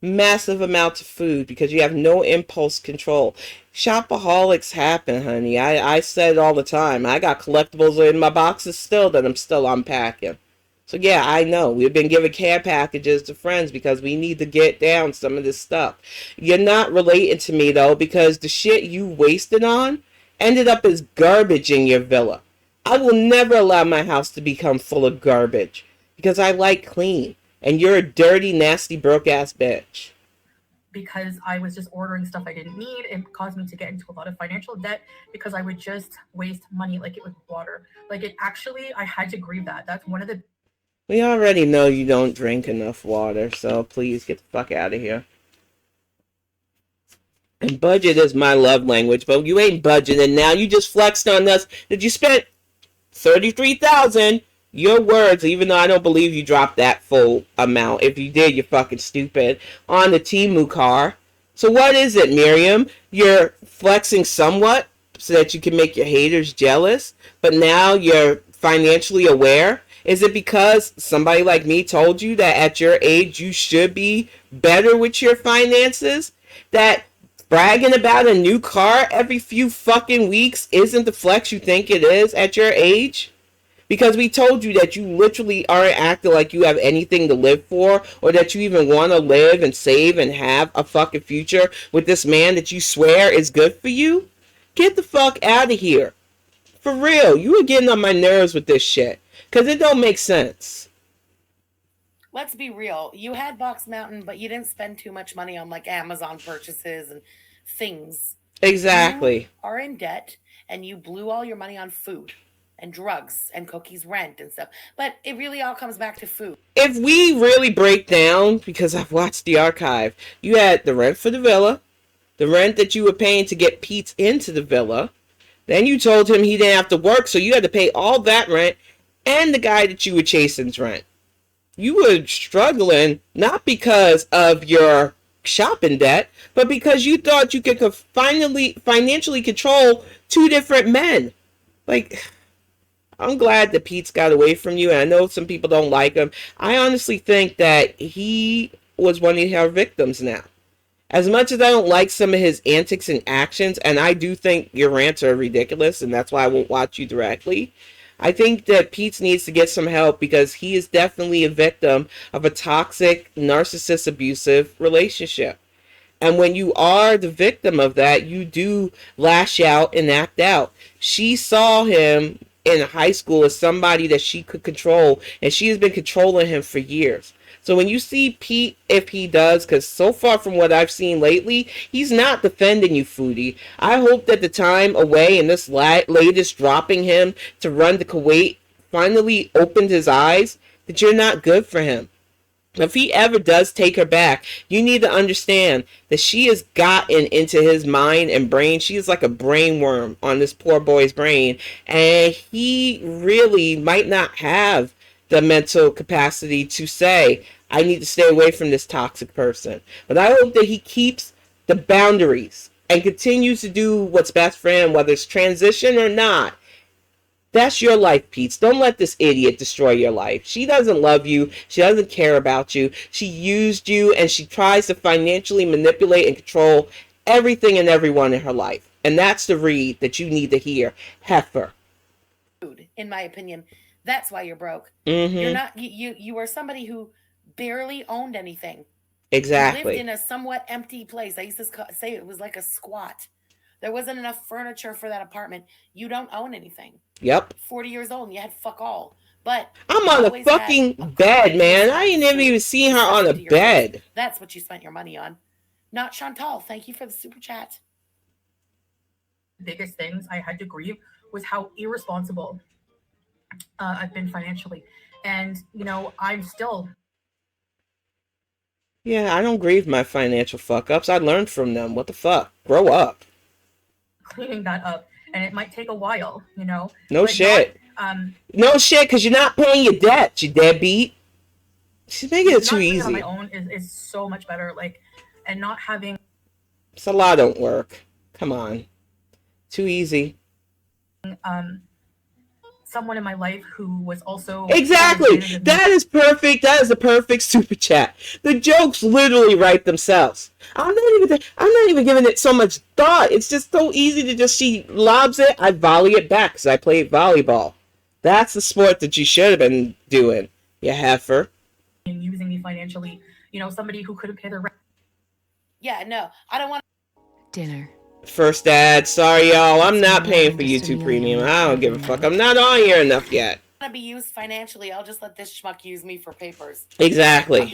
massive amounts of food because you have no impulse control. Shopaholics happen, honey. I say it all the time. I got collectibles in my boxes still that I'm still unpacking. So yeah, I know. We've been giving care packages to friends because we need to get down some of this stuff. You're not relating to me though because the shit you wasted on ended up as garbage in your villa. I will never allow my house to become full of garbage because I like clean. And you're a dirty, nasty, broke-ass bitch.
Because I was just ordering stuff I didn't need. It caused me to get into a lot of financial debt because I would just waste money like it was water. I had to grieve that. That's one of the...
We already know you don't drink enough water, so please get the fuck out of here. And budget is my love language, but you ain't budgeting now. You just flexed on us that you spent $33,000. Your words, even though I don't believe you dropped that full amount. If you did, you're fucking stupid. On the Temu car. So what is it, Miriam? You're flexing somewhat so that you can make your haters jealous, but now you're financially aware? Is it because somebody like me told you that at your age you should be better with your finances? That bragging about a new car every few fucking weeks isn't the flex you think it is at your age? Because we told you that you literally aren't acting like you have anything to live for, or that you even want to live and save and have a fucking future with this man that you swear is good for you? Get the fuck out of here. For real, you are getting on my nerves with this shit. Because it don't make sense.
Let's be real. You had Box Mountain, but you didn't spend too much money on like Amazon purchases and things.
Exactly.
You are in debt and you blew all your money on food and drugs and Cookie's rent and stuff. But it really all comes back to food.
If we really break down, because I've watched the archive, you had the rent for the villa, the rent that you were paying to get Pete into the villa. Then you told him he didn't have to work, so you had to pay all that rent and the guy that you were chasing's rent. You were struggling not because of your shopping debt, but because you thought you could finally financially control two different men. Like, I'm glad that Pete's got away from you, and I know some people don't like him. I honestly think that he was one of our victims now. As much as I don't like some of his antics and actions, and I do think your rants are ridiculous, and that's why I won't watch you directly, I think that Pete needs to get some help because he is definitely a victim of a toxic, narcissist, abusive relationship. And when you are the victim of that, you do lash out and act out. She saw him in high school as somebody that she could control, and she has been controlling him for years. So when you see Pete, if he does, because so far from what I've seen lately, he's not defending you, Foodie. I hope that the time away and this latest dropping him to run to Kuwait finally opened his eyes that you're not good for him. If he ever does take her back, you need to understand that she has gotten into his mind and brain. She is like a brain worm on this poor boy's brain, and he really might not have the mental capacity to say, I need to stay away from this toxic person. But I hope that he keeps the boundaries and continues to do what's best for him, whether it's transition or not. That's your life, Pete. Don't let this idiot destroy your life. She doesn't love you. She doesn't care about you. She used you, and she tries to financially manipulate and control everything and everyone in her life. And that's the read that you need to hear. Heifer.
In my opinion, that's why you're broke.
Mm-hmm.
You're not. You are somebody who barely owned anything.
Exactly.
You lived in a somewhat empty place. I used to say it was like a squat. There wasn't enough furniture for that apartment. You don't own anything.
Yep.
40 years old and you had fuck all. But
I'm on a fucking bed, man. I ain't never even seen her on a bed.
That's what you spent your money on. Not Chantal. Thank you for the super chat.
The biggest things I had to grieve was how irresponsible I've been financially. And, you know, I'm still...
Yeah, I don't grieve my financial fuck-ups. I learned from them. What the fuck? Grow up.
Cleaning that up. And it might take a while, you know?
No shit. No shit, because you're not paying your debt, you deadbeat. She's making it too easy.
On my own is so much better. Like, and not having...
It's a lot don't work. Come on. Too easy.
Someone in my life who was also...
Exactly! That is perfect. That is a perfect super chat. The jokes literally write themselves. I'm not even giving it so much thought. It's just so easy to just, she lobs it, I volley it back because I played volleyball. That's the sport that you should have been doing, you heifer.
And using me financially, you know, somebody who couldn't pay their rent.
Yeah, no, I don't want...
Dinner.
First ad, sorry y'all, I'm not paying for YouTube Premium. I don't give a fuck. I'm not on here enough yet.
To be used financially, I'll just let this schmuck use me for papers.
Exactly.
I'm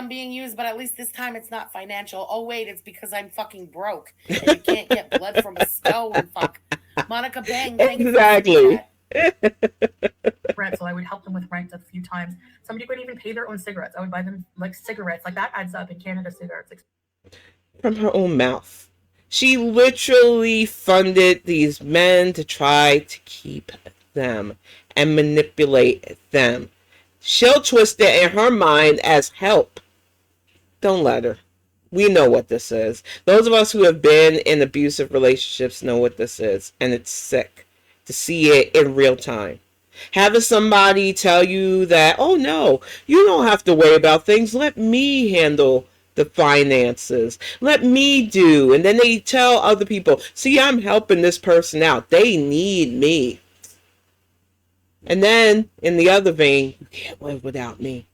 being used, but at least this time it's not financial. Oh wait, it's because I'm fucking broke and you can't get blood from a stone. Fuck. Monica Bang, thank
exactly.
you
rent, so I would help them with rent a few times. Somebody couldn't even pay their own cigarettes. I would buy them like cigarettes. Like that adds up in Canada. Cigarettes
from her own mouth. She literally funded these men to try to keep them and manipulate them. She'll twist it in her mind as help. Don't let her. We know what this is. Those of us who have been in abusive relationships know what this is. And it's sick to see it in real time. Having somebody tell you that, oh no, you don't have to worry about things. Let me handle the finances. Let me do. And then they tell other people, see, I'm helping this person out. They need me. And then in the other vein, you can't live without me.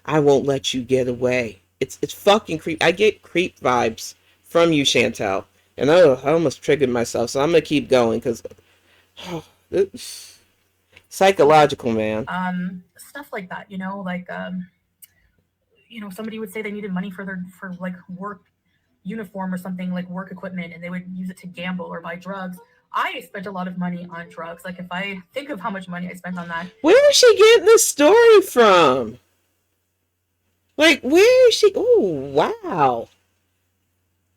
I won't let you get away. It's fucking creep. I get creep vibes from you, Chantel. And I almost triggered myself, so I'm gonna keep going because it's psychological, man.
Stuff like that, like somebody would say they needed money for like work uniform or something, like work equipment, and they would use it to gamble or buy drugs. I spent a lot of money on drugs. Like if I think of how much money I spent on that.
Where is she getting this story from? Like, where is she? Oh, wow.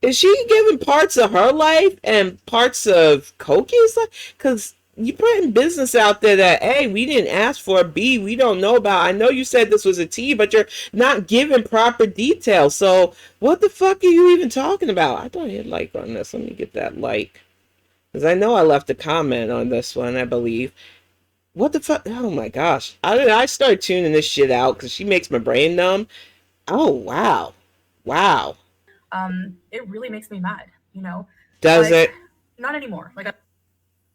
Is she giving parts of her life and parts of Koki's life? Because you putting business out there that, A, we didn't ask for, B, we don't know about. I know you said this was a tea, but you're not giving proper details. So what the fuck are you even talking about? I thought I hit like on this. Let me get that like. Because I know I left a comment on this one, I believe. What the fuck? Oh my gosh. I started tuning this shit out because she makes my brain numb. Oh, wow. Wow.
It really makes me mad,
Does
like,
it?
Not anymore. Like,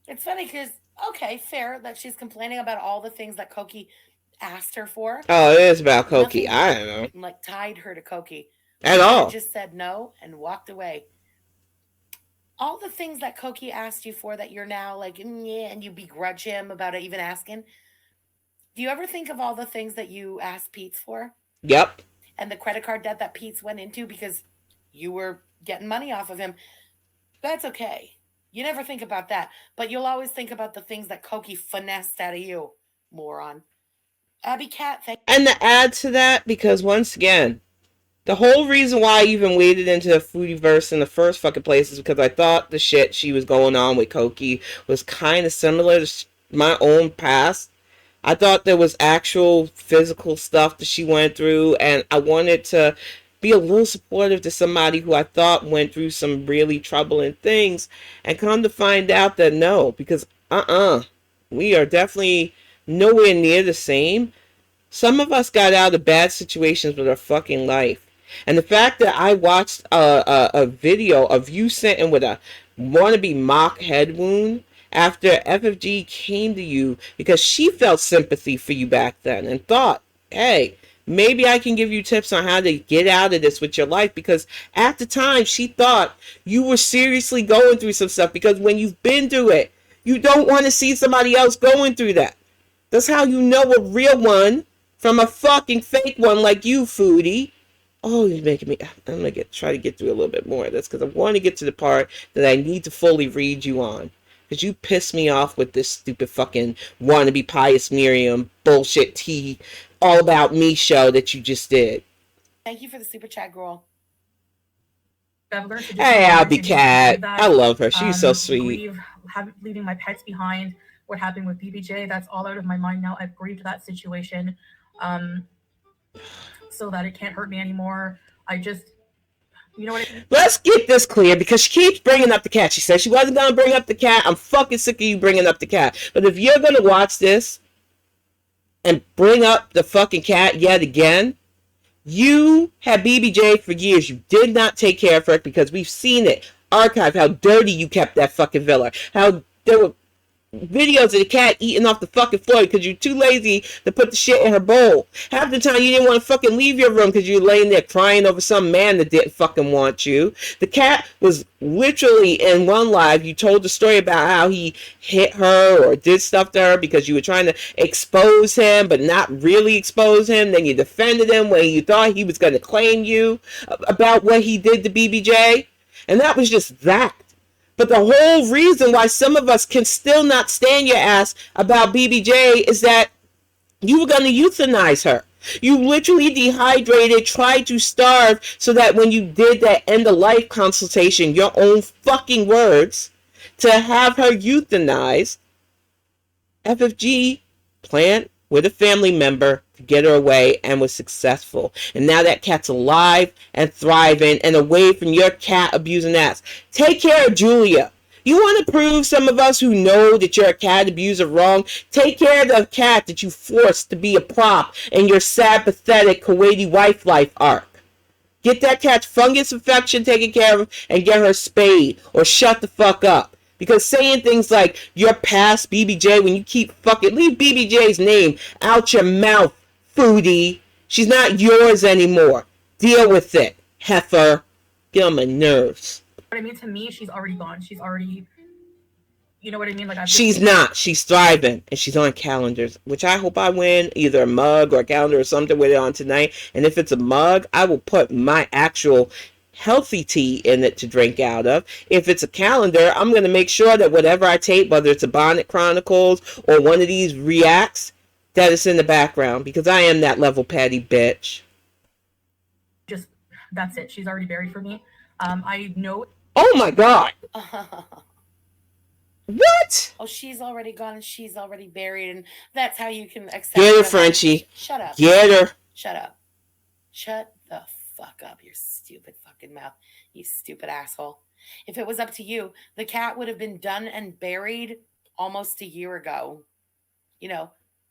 It's funny because, okay, fair that she's complaining about all the things that Koki asked her for.
Oh, it is about Koki.
Nothing
I don't know.
like tied her to Koki.
At
She
all.
just said no and walked away. All the things that Koki asked you for that you're now like, yeah, and you begrudge him about it even asking. Do you ever think of all the things that you asked Pete's for?
Yep.
And the credit card debt that Pete's went into because you were getting money off of him? That's okay. You never think about that. But you'll always think about the things that Koki finessed out of you, moron. Abby Cat,
And to add to that, because once again, the whole reason why I even waded into the Foodie verse in the first fucking place is because I thought the shit she was going on with Koki was kind of similar to my own past. I thought there was actual physical stuff that she went through, and I wanted to be a little supportive to somebody who I thought went through some really troubling things, and come to find out that no, because we are definitely nowhere near the same. Some of us got out of bad situations with our fucking life. And the fact that I watched a video of you sitting with a wannabe mock head wound after FFG came to you because she felt sympathy for you back then and thought, hey, maybe I can give you tips on how to get out of this with your life, because at the time she thought you were seriously going through some stuff, because when you've been through it, you don't want to see somebody else going through that. That's how you know a real one from a fucking fake one like you, Foodie. Oh, you're making me... I'm going to try to get through a little bit more of this, because I want to get to the part that I need to fully read you on. Because you pissed me off with this stupid fucking wannabe Pious Miriam bullshit tea all about me show that you just did.
Thank you for the super chat, girl.
Hey, Abby Cat. I love her. She's so sweet.
Leaving my pets behind. What happened with BBJ, that's all out of my mind now. I've grieved that situation. So that it can't hurt me anymore. I just,
Let's get this clear, because she keeps bringing up the cat. She said she wasn't going to bring up the cat. I'm fucking sick of you bringing up the cat. But if you're going to watch this and bring up the fucking cat yet again, you had BBJ for years. You did not take care of her, because we've seen it. Archive, how dirty you kept that fucking villa. How there were videos of the cat eating off the fucking floor because you're too lazy to put the shit in her bowl. Half the time you didn't want to fucking leave your room because you're laying there crying over some man that didn't fucking want you. The cat was literally in one live. You told the story about how he hit her or did stuff to her because you were trying to expose him but not really expose him. Then you defended him when you thought he was going to claim you about what he did to BBJ. And that was just that. But the whole reason why some of us can still not stand your ass about BBJ is that you were going to euthanize her. You literally dehydrated, tried to starve, so that when you did that end of life consultation, your own fucking words, to have her euthanized, FFG, plant with a family member, to get her away and was successful. And now that cat's alive and thriving and away from your cat abusing ass. Take care of Julia. You want to prove some of us who know that you're a cat abuser wrong? Take care of the cat that you forced to be a prop in your sad, pathetic Kuwaiti wife life arc. Get that cat's fungus infection taken care of and get her spayed or shut the fuck up. Because saying things like, you're past BBJ when you keep fucking... Leave BBJ's name out your mouth, Foodie. She's not yours anymore. Deal with it, heifer. Get on my nerves.
What I mean, to me, she's already gone. She's already, you know what I mean? Like
she's not. She's thriving, and she's on calendars, which I hope I win either a mug or a calendar or something with it on tonight. And if it's a mug, I will put my actual healthy tea in it to drink out of. If it's a calendar, I'm going to make sure that whatever I tape, whether it's a Bonnet Chronicles or one of these reacts, that it's in the background, because I am that level petty bitch.
Just, that's it. She's already buried for me. I know.
Oh my God. What?
Oh, she's already gone and she's already buried, and that's how you can accept.
Get her, Frenchie.
Shut up.
Get her.
Shut up. Shut the fuck up, your stupid fucking mouth, you stupid asshole. If it was up to you, the cat would have been done and buried almost a year ago. You know,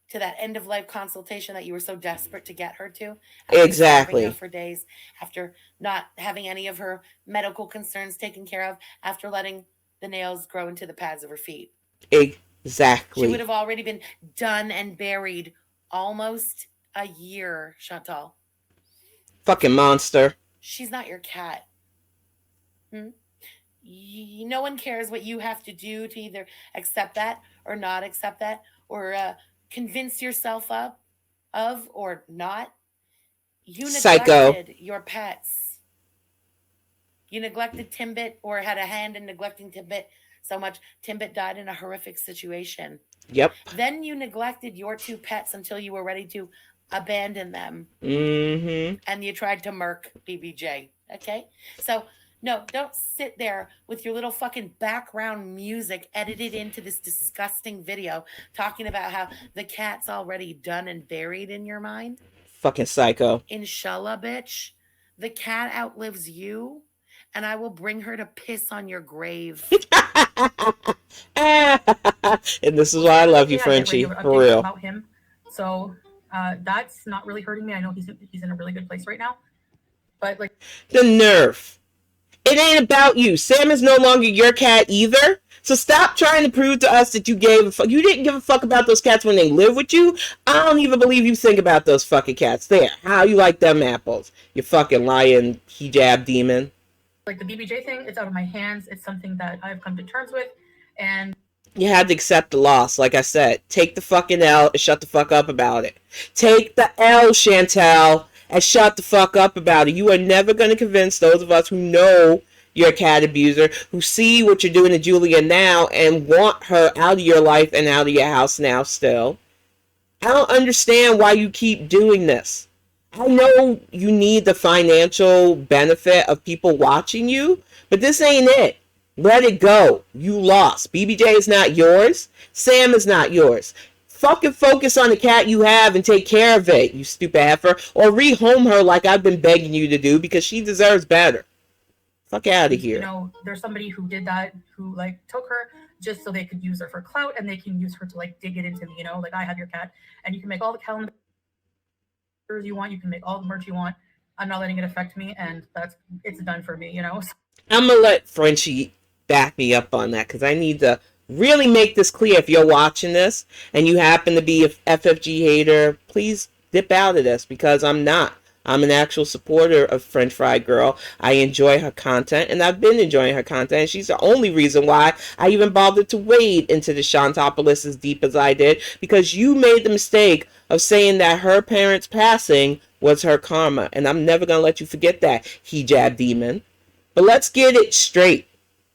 to that end of life consultation that you were so desperate to get her to.
Exactly.
Her for days, after not having any of her medical concerns taken care of, after letting the nails grow into the pads of her feet.
Exactly.
She would have already been done and buried almost a year, Chantal.
Fucking monster.
She's not your cat. No one cares what you have to do to either accept that or not accept that, or convince yourself of or not. You neglected your pets. You neglected Timbit, or had a hand in neglecting Timbit so much Timbit died in a horrific situation.
Yep.
Then you neglected your two pets until you were ready to abandon them.
Mm-hmm.
And you tried to murk BBJ. Okay? So, no, don't sit there with your little fucking background music edited into this disgusting video talking about how the cat's already done and buried in your mind.
Fucking psycho.
Inshallah, bitch. The cat outlives you, and I will bring her to piss on your grave.
And this is why I love you, Frenchie. For real.
About him. So that's not really hurting me. I know he's in a really good place right now. But like
the nerve. It ain't about you. Sam is no longer your cat either. So stop trying to prove to us that you gave a fuck. You didn't give a fuck about those cats when they lived with you. I don't even believe you think about those fucking cats. There. How you like them apples? You fucking lying hijab demon.
Like the BBJ thing, it's out of my hands. It's something that I've come to terms with. And
you had to accept the loss. Like I said, take the fucking L and shut the fuck up about it. Take the L, Chantal, and shut the fuck up about it. You are never going to convince those of us who know you're a cat abuser, who see what you're doing to Julia now and want her out of your life and out of your house now still. I don't understand why you keep doing this. I know you need the financial benefit of people watching you, but this ain't it. Let it go. You lost. BBJ is not yours. Sam is not yours. Fucking focus on the cat you have and take care of it, you stupid heifer. Or rehome her like I've been begging you to do, because she deserves better. Fuck out of here.
You know, there's somebody who did that, who like took her just so they could use her for clout, and they can use her to like dig it into me, you know, like I have your cat, and you can make all the calendars you want, you can make all the merch you want. I'm not letting it affect me, and it's done for me, you know.
I'm gonna let Frenchie back me up on that, because I need to really make this clear. If you're watching this and you happen to be a FFG hater, please dip out of this, because I'm not. I'm an actual supporter of French Fry Girl. I enjoy her content, and I've been enjoying her content. And she's the only reason why I even bothered to wade into the Shantopolis as deep as I did, because you made the mistake of saying that her parents' passing was her karma. And I'm never going to let you forget that, hijab demon. But let's get it straight.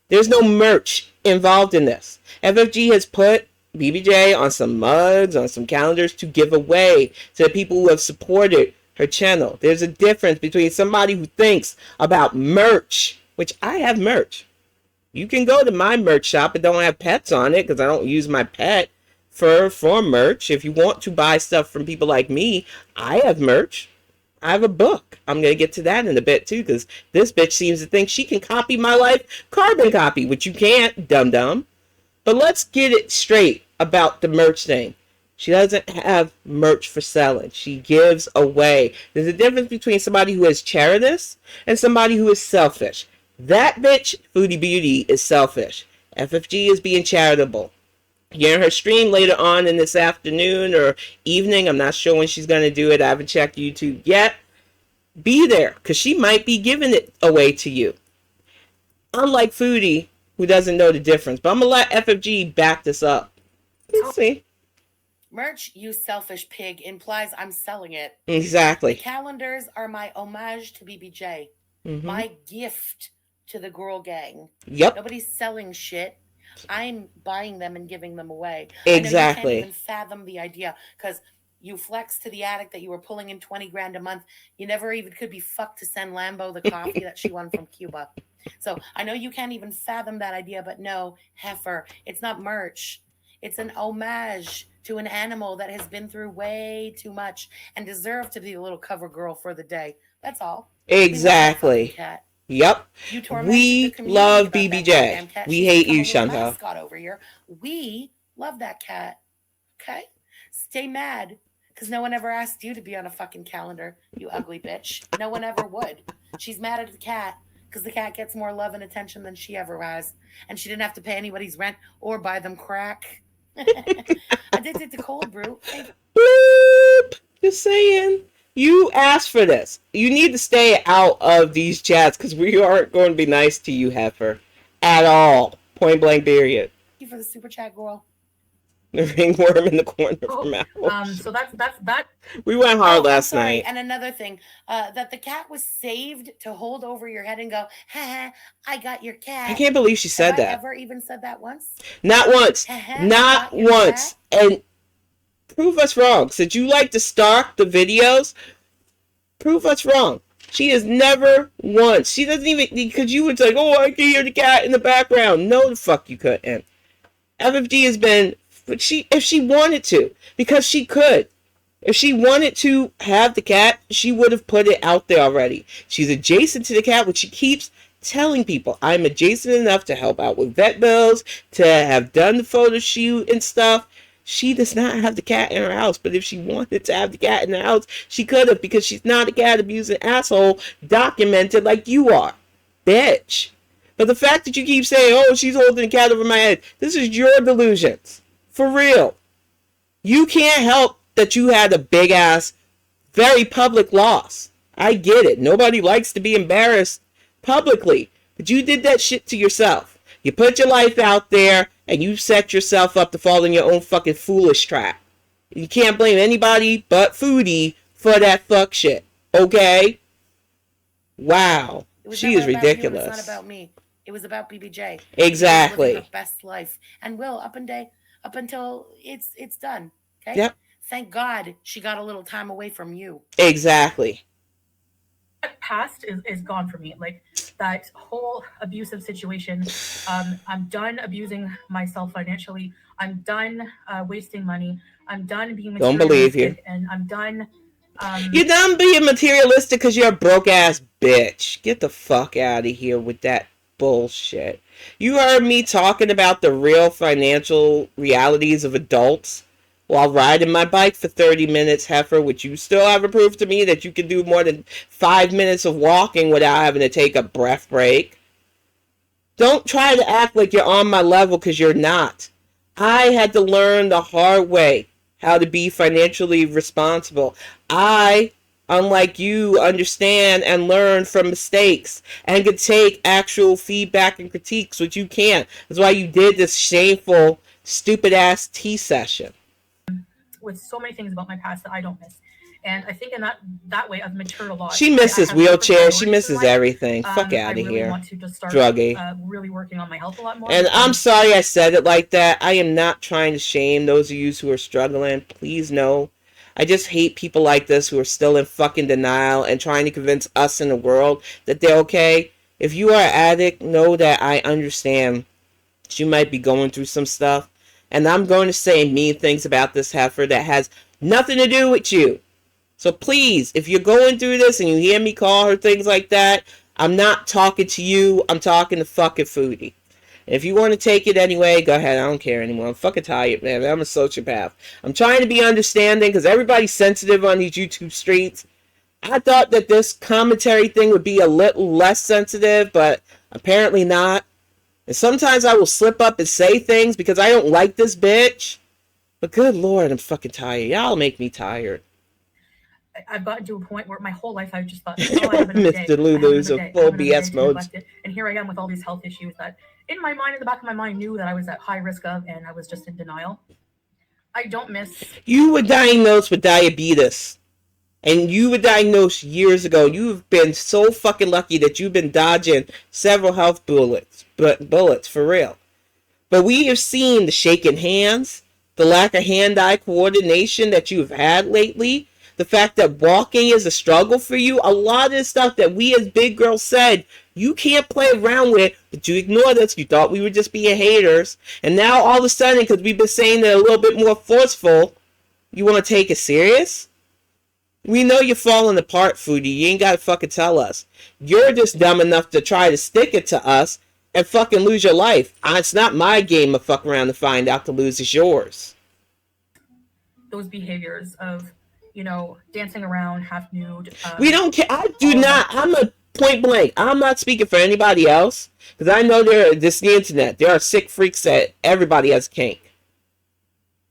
There's no merch involved in this. FFG has put BBJ on some mugs, on some calendars to give away to the people who have supported her channel. There's a difference between somebody who thinks about merch, which I have merch. You can go to my merch shop and don't have pets on it because I don't use my pet. for merch. If you want to buy stuff from people like me, I have merch. I have a book. I'm going to get to that in a bit too, because this bitch seems to think she can copy my life, carbon copy, which you can't, dum-dum. But let's get it straight about the merch thing. She doesn't have merch for selling. She gives away. There's a difference between somebody who is charitous and somebody who is selfish. That bitch, Foodie Beauty, is selfish. FFG is being charitable. You're in her stream later on in this afternoon or evening. I'm not sure when she's going to do it. I haven't checked YouTube yet. Be there, because she might be giving it away to you. Unlike Foodie, who doesn't know the difference. But I'm going to let FFG back this up. Let's see.
Merch, you selfish pig, implies I'm selling it.
Exactly.
The calendars are my homage to BBJ. Mm-hmm. My gift to the girl gang.
Yep.
Nobody's selling shit. I'm buying them and giving them away.
Exactly.
I know you can't even fathom the idea, because you flex to the attic that you were pulling in 20 grand a month. You never even could be fucked to send Lambo the coffee that she won from Cuba. So I know you can't even fathom that idea, but no, heifer, it's not merch. It's an homage to an animal that has been through way too much and deserved to be a little cover girl for the day. That's all.
Exactly. Yep. We love BBJ. We hate you, Chantal.
Mascot over here. We love that cat. Okay? Stay mad, because no one ever asked you to be on a fucking calendar, you ugly bitch. No one ever would. She's mad at the cat because the cat gets more love and attention than she ever has, and she didn't have to pay anybody's rent or buy them crack. Addicted to cold brew.
Bloop. Just saying. You asked for this. You need to stay out of these chats, because we aren't going to be nice to you, heifer. At all. Point blank period.
Thank you for the super chat, girl.
The ringworm in the corner from Apple.
So that's that.
We went hard last night.
And another thing, that the cat was saved to hold over your head and go, ha, I got your cat.
I can't believe she said that.
Have I ever even said that once?
Not once. Not once. And prove us wrong. Since you like to stalk the videos, prove us wrong. She has never once. She doesn't even, because you would say, oh, I can hear the cat in the background. No, the fuck you couldn't. FFG has been, but if she wanted to, because she could. If she wanted to have the cat, she would have put it out there already. She's adjacent to the cat, which she keeps telling people. I'm adjacent enough to help out with vet bills, to have done the photo shoot and stuff. She does not have the cat in her house, but if she wanted to have the cat in the house, she could have, because she's not a cat abusing asshole documented like you are. Bitch. But the fact that you keep saying, oh, she's holding the cat over my head, this is your delusions. For real. You can't help that you had a big ass, very public loss. I get it. Nobody likes to be embarrassed publicly. But you did that shit to yourself. You put your life out there and you set yourself up to fall in your own fucking foolish trap. You can't blame anybody but Foodie for that fuck shit. Okay? Wow. She is ridiculous.
It was not about me. It was about BBJ.
Exactly.
Living her best life, and will up until it's done. Okay.
Yep.
Thank God she got a little time away from you.
Exactly.
That past is gone for me. Like that whole abusive situation. I'm done abusing myself financially. I'm done wasting money. I'm done being
don't believe you.
And I'm done.
You're done being materialistic because you're a broke ass bitch. Get the fuck out of here with that bullshit. You heard me talking about the real financial realities of adults while riding my bike for 30 minutes, heifer, which you still haven't proved to me that you can do more than 5 minutes of walking without having to take a breath break. Don't try to act like you're on my level, because you're not. I had to learn the hard way how to be financially responsible. I, unlike you, understand and learn from mistakes and can take actual feedback and critiques, which you can't. That's why you did this shameful, stupid-ass tea session.
With so many things about my past that I don't miss. And I think in that way I've matured a lot.
She misses wheelchairs. She misses everything. Fuck out of here.
I want to just start really working on my health a lot more.
And I'm sorry I said it like that. I am not trying to shame those of you who are struggling. Please know. I just hate people like this who are still in fucking denial and trying to convince us in the world that they're okay. If you are an addict, know that I understand that you might be going through some stuff. And I'm going to say mean things about this heifer that has nothing to do with you. So please, if you're going through this and you hear me call her things like that, I'm not talking to you. I'm talking to fucking Foodie. And if you want to take it anyway, go ahead. I don't care anymore. I'm fucking tired, man. I'm a sociopath. I'm trying to be understanding because everybody's sensitive on these YouTube streets. I thought that this commentary thing would be a little less sensitive, but apparently not. And sometimes I will slip up and say things because I don't like this bitch. But good lord, I'm fucking tired. Y'all make me tired.
I've gotten to a point where my whole life I've just thought, oh, I have another day.
Mr. Lulu's in full BS mode.
And here I am with all these health issues that in my mind, in the back of my mind, knew that I was at high risk of, and I was just in denial. I don't miss.
You were diagnosed with diabetes. And you were diagnosed years ago. You've been so fucking lucky that you've been dodging several health bullets for real. But we have seen the shaking hands, the lack of hand-eye coordination that you've had lately, the fact that walking is a struggle for you, a lot of the stuff that we as big girls said you can't play around with, but you ignored us. You thought we were just being haters. And now all of a sudden, because we've been saying it a little bit more forceful, you want to take it serious? We know you're falling apart, Foodie. You ain't got to fucking tell us. You're just dumb enough to try to stick it to us and fucking lose your life. It's not my game of fuck around to find out to lose. It's yours.
Those behaviors of, dancing around half nude.
We don't care. I do not. I'm a point blank. I'm not speaking for anybody else because I know this the internet. There are sick freaks that everybody has kink.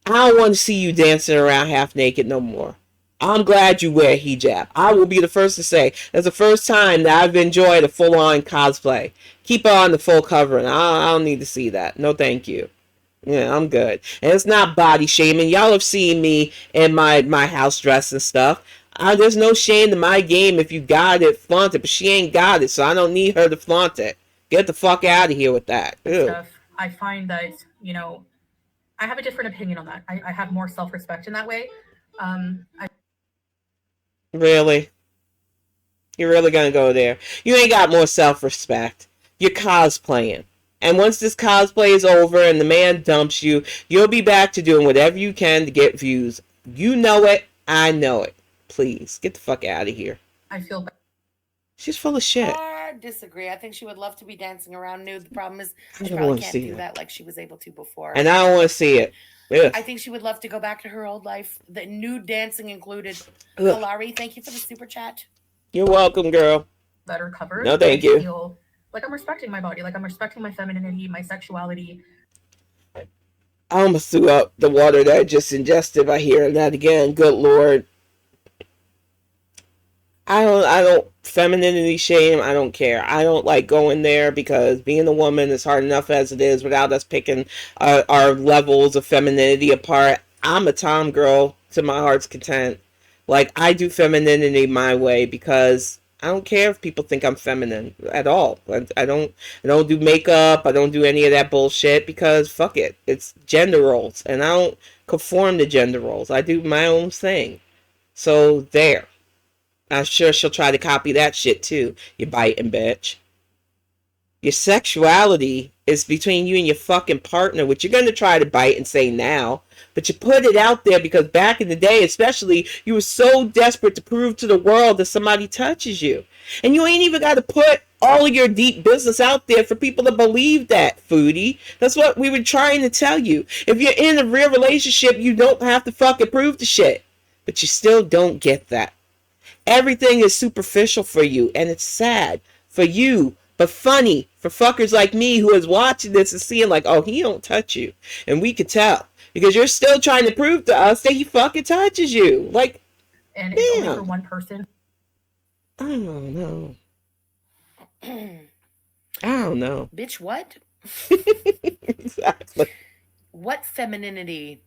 I don't want to see you dancing around half naked no more. I'm glad you wear hijab. I will be the first to say that's the first time that I've enjoyed a full-on cosplay. Keep on the full covering. I don't need to see that. No, thank you. Yeah, I'm good. And it's not body shaming. Y'all have seen me in my house dress and stuff. There's no shame to my game. If you got it, flaunt it. But she ain't got it, so I don't need her to flaunt it. Get the fuck out of here with that.
Stuff. I find that, I have a different opinion on that. I have more self-respect in that way.
Really? You're really gonna go there? You ain't got more self-respect. You're cosplaying. And once this cosplay is over and the man dumps you, you'll be back to doing whatever you can to get views. You know it. I know it. Please, get the fuck out of here.
I feel bad.
She's full of shit.
I disagree. I think she would love to be dancing around nude. The problem is
I
she
don't
probably
wanna
can't
see
do
it.
that like she was able to before.
And I don't want to see it. Ugh.
I think she would love to go back to her old life, the nude dancing included.
Ugh.
Kalari, thank you for the super chat.
You're welcome, girl.
Better covered.
No, thank you.
Feel like I'm respecting my body, like I'm respecting my femininity, my sexuality.
I almost threw up the water that I just ingested by hearing that again. Good lord. I don't femininity shame. I don't care. I don't like going there because being a woman is hard enough as it is without us picking our levels of femininity apart. I'm a Tom girl to my heart's content. Like, I do femininity my way because I don't care if people think I'm feminine at all. I don't do makeup. I don't do any of that bullshit because fuck it. It's gender roles and I don't conform to gender roles. I do my own thing. So there. I'm sure she'll try to copy that shit too, you biting bitch. Your sexuality is between you and your fucking partner, which you're going to try to bite and say now. But you put it out there because back in the day, especially, you were so desperate to prove to the world that somebody touches you. And you ain't even got to put all of your deep business out there for people to believe that, Foodie. That's what we were trying to tell you. If you're in a real relationship, you don't have to fucking prove the shit. But you still don't get that. Everything is superficial for you, and it's sad for you, but funny for fuckers like me who is watching this and seeing like, oh, he don't touch you. And we could tell. Because you're still trying to prove to us that he fucking touches you. Like,
and it's only for one person.
I don't know. I don't know.
Bitch, what?
Exactly.
What femininity?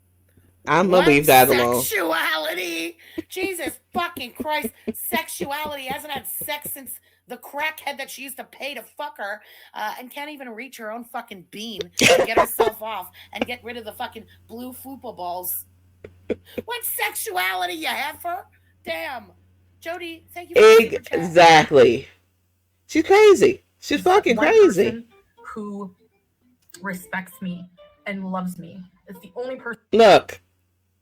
I'm gonna leave that alone.
Sexuality. Jesus fucking Christ. Sexuality hasn't had sex since the crackhead that she used to pay to fuck her and can't even reach her own fucking bean and get herself off and get rid of the fucking blue fupa balls. What sexuality, you heifer? Damn. Jody, thank you for the super chat.
Exactly. She's crazy. She's fucking
one
crazy.
Person who respects me and loves me It's the only person.
Look,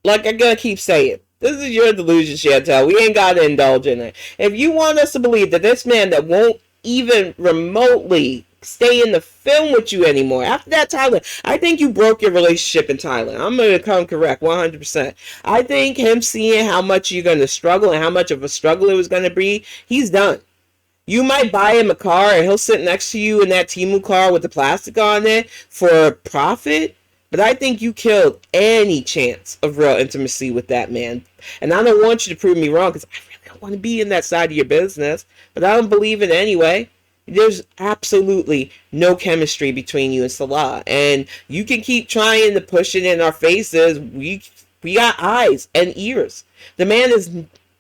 like I'm gonna keep saying, this is your delusion, Chantel. We ain't gotta indulge in it. If you want us to believe that this man that won't even remotely stay in the film with you anymore after that Thailand, I think you broke your relationship in Thailand. I'm gonna come correct 100%. I think him seeing how much you're gonna struggle and how much of a struggle it was gonna be, he's done. You might buy him a car and he'll sit next to you in that Timu car with the plastic on it for profit. But I think you killed any chance of real intimacy with that man. And I don't want you to prove me wrong because I really don't want to be in that side of your business. But I don't believe it anyway. There's absolutely no chemistry between you and Salah. And you can keep trying to push it in our faces. We got eyes and ears. The man is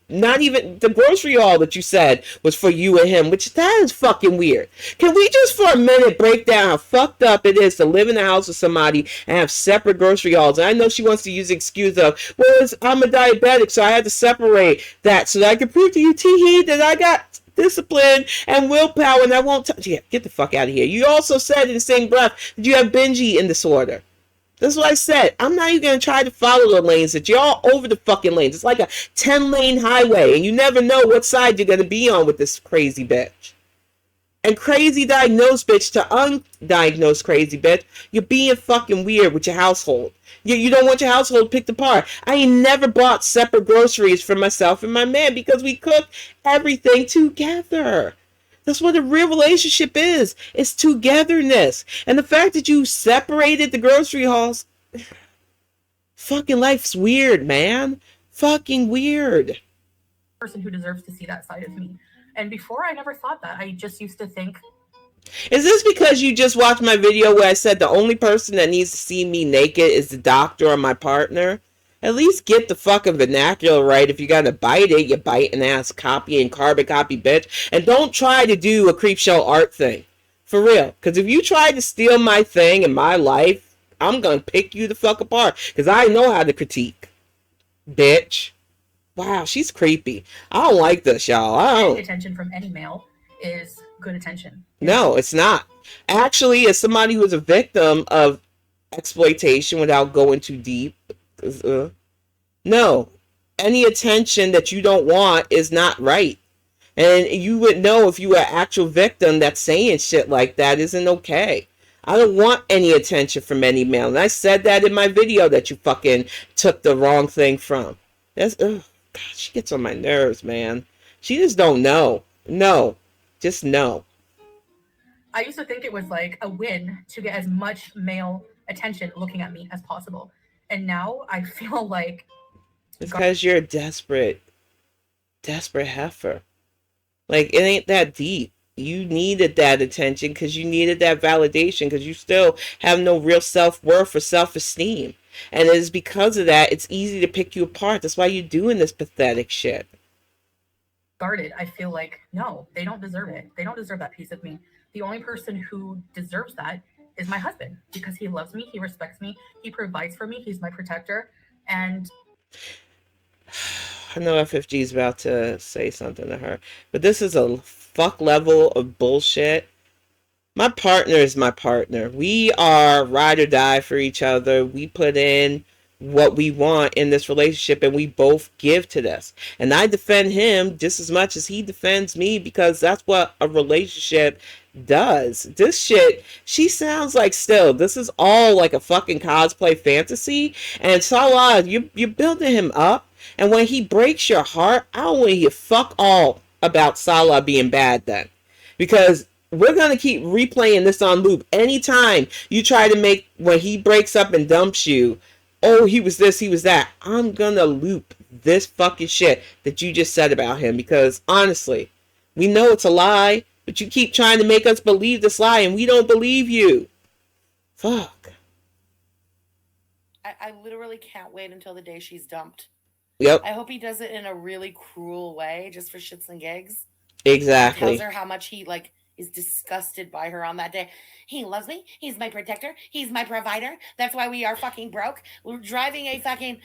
not even the grocery haul that you said was for you and him, which that is fucking weird. Can we just for a minute break down how fucked up it is to live in the house with somebody and have separate grocery hauls? And I know she wants to use the excuse of, well, I'm a diabetic, so I had to separate that so that I could prove to you, Teehee, that I got discipline and willpower and I won't yeah, get the fuck out of here. You also said in the same breath that you have binge eating disorder. That's what I said. I'm not even going to try to follow the lanes that you're all over the fucking lanes. It's like a 10-lane highway and you never know what side you're going to be on with this crazy bitch. And crazy diagnosed bitch to undiagnosed crazy bitch, you're being fucking weird with your household. You don't want your household picked apart. I ain't never bought separate groceries for myself and my man because we cook everything together. That's what a real relationship is. It's togetherness. And the fact that you separated the grocery hauls, fucking life's weird, man. Fucking weird.
Person who deserves to see that side of me. And before, I never thought that. I just used to think.
Is this because you just watched my video where I said the only person that needs to see me naked is the doctor or my partner? At least get the fucking vernacular right. If you're gonna bite it, you bite an ass copy and carbon copy bitch. And don't try to do a creep show art thing. For real. Because if you try to steal my thing and my life, I'm gonna pick you the fuck apart. Because I know how to critique. Bitch. Wow, she's creepy. I don't like this, y'all. I don't.
Attention from any male is good attention.
No, it's not. Actually, as somebody who's a victim of exploitation without going too deep, no, any attention that you don't want is not right. And you would know if you were an actual victim that saying shit like that isn't okay. I don't want any attention from any male. And I said that in my video that you fucking took the wrong thing from. That's, God, she gets on my nerves, man. She just don't know. No, just no.
I used to think it was like a win to get as much male attention looking at me as possible. And now I feel like
it's because you're a desperate heifer. Like, it ain't that deep. You needed that attention because you needed that validation because you still have no real self-worth or self-esteem. And it is because of that, it's easy to pick you apart. That's why you're doing this pathetic shit.
Guarded. I feel like, no, they don't deserve it. They don't deserve that piece of me. The only person who deserves that is my husband because he loves me, he respects me, he provides for me, he's my protector. And
I know FFG is about to say something to her, but this is a fuck level of bullshit. My partner is my partner. We are ride or die for each other. We put in what we want in this relationship and we both give to this. And I defend him just as much as he defends me because that's what a relationship does. This shit, she sounds like still, this is all like a fucking cosplay fantasy. And Salah, you're building him up. And when he breaks your heart, I don't want to hear fuck all about Salah being bad then. Because we're going to keep replaying this on loop. Anytime you try to make, when he breaks up and dumps you, oh, he was this, he was that. I'm going to loop this fucking shit that you just said about him. Because honestly, we know it's a lie, but you keep trying to make us believe this lie and we don't believe you. Fuck.
I literally can't wait until the day she's dumped.
Yep.
I hope he does it in a really cruel way, just for shits and gigs.
Exactly.
He tells her how much he is disgusted by her on that day. He loves me. He's my protector. He's my provider. That's why we are fucking broke. We're driving a fucking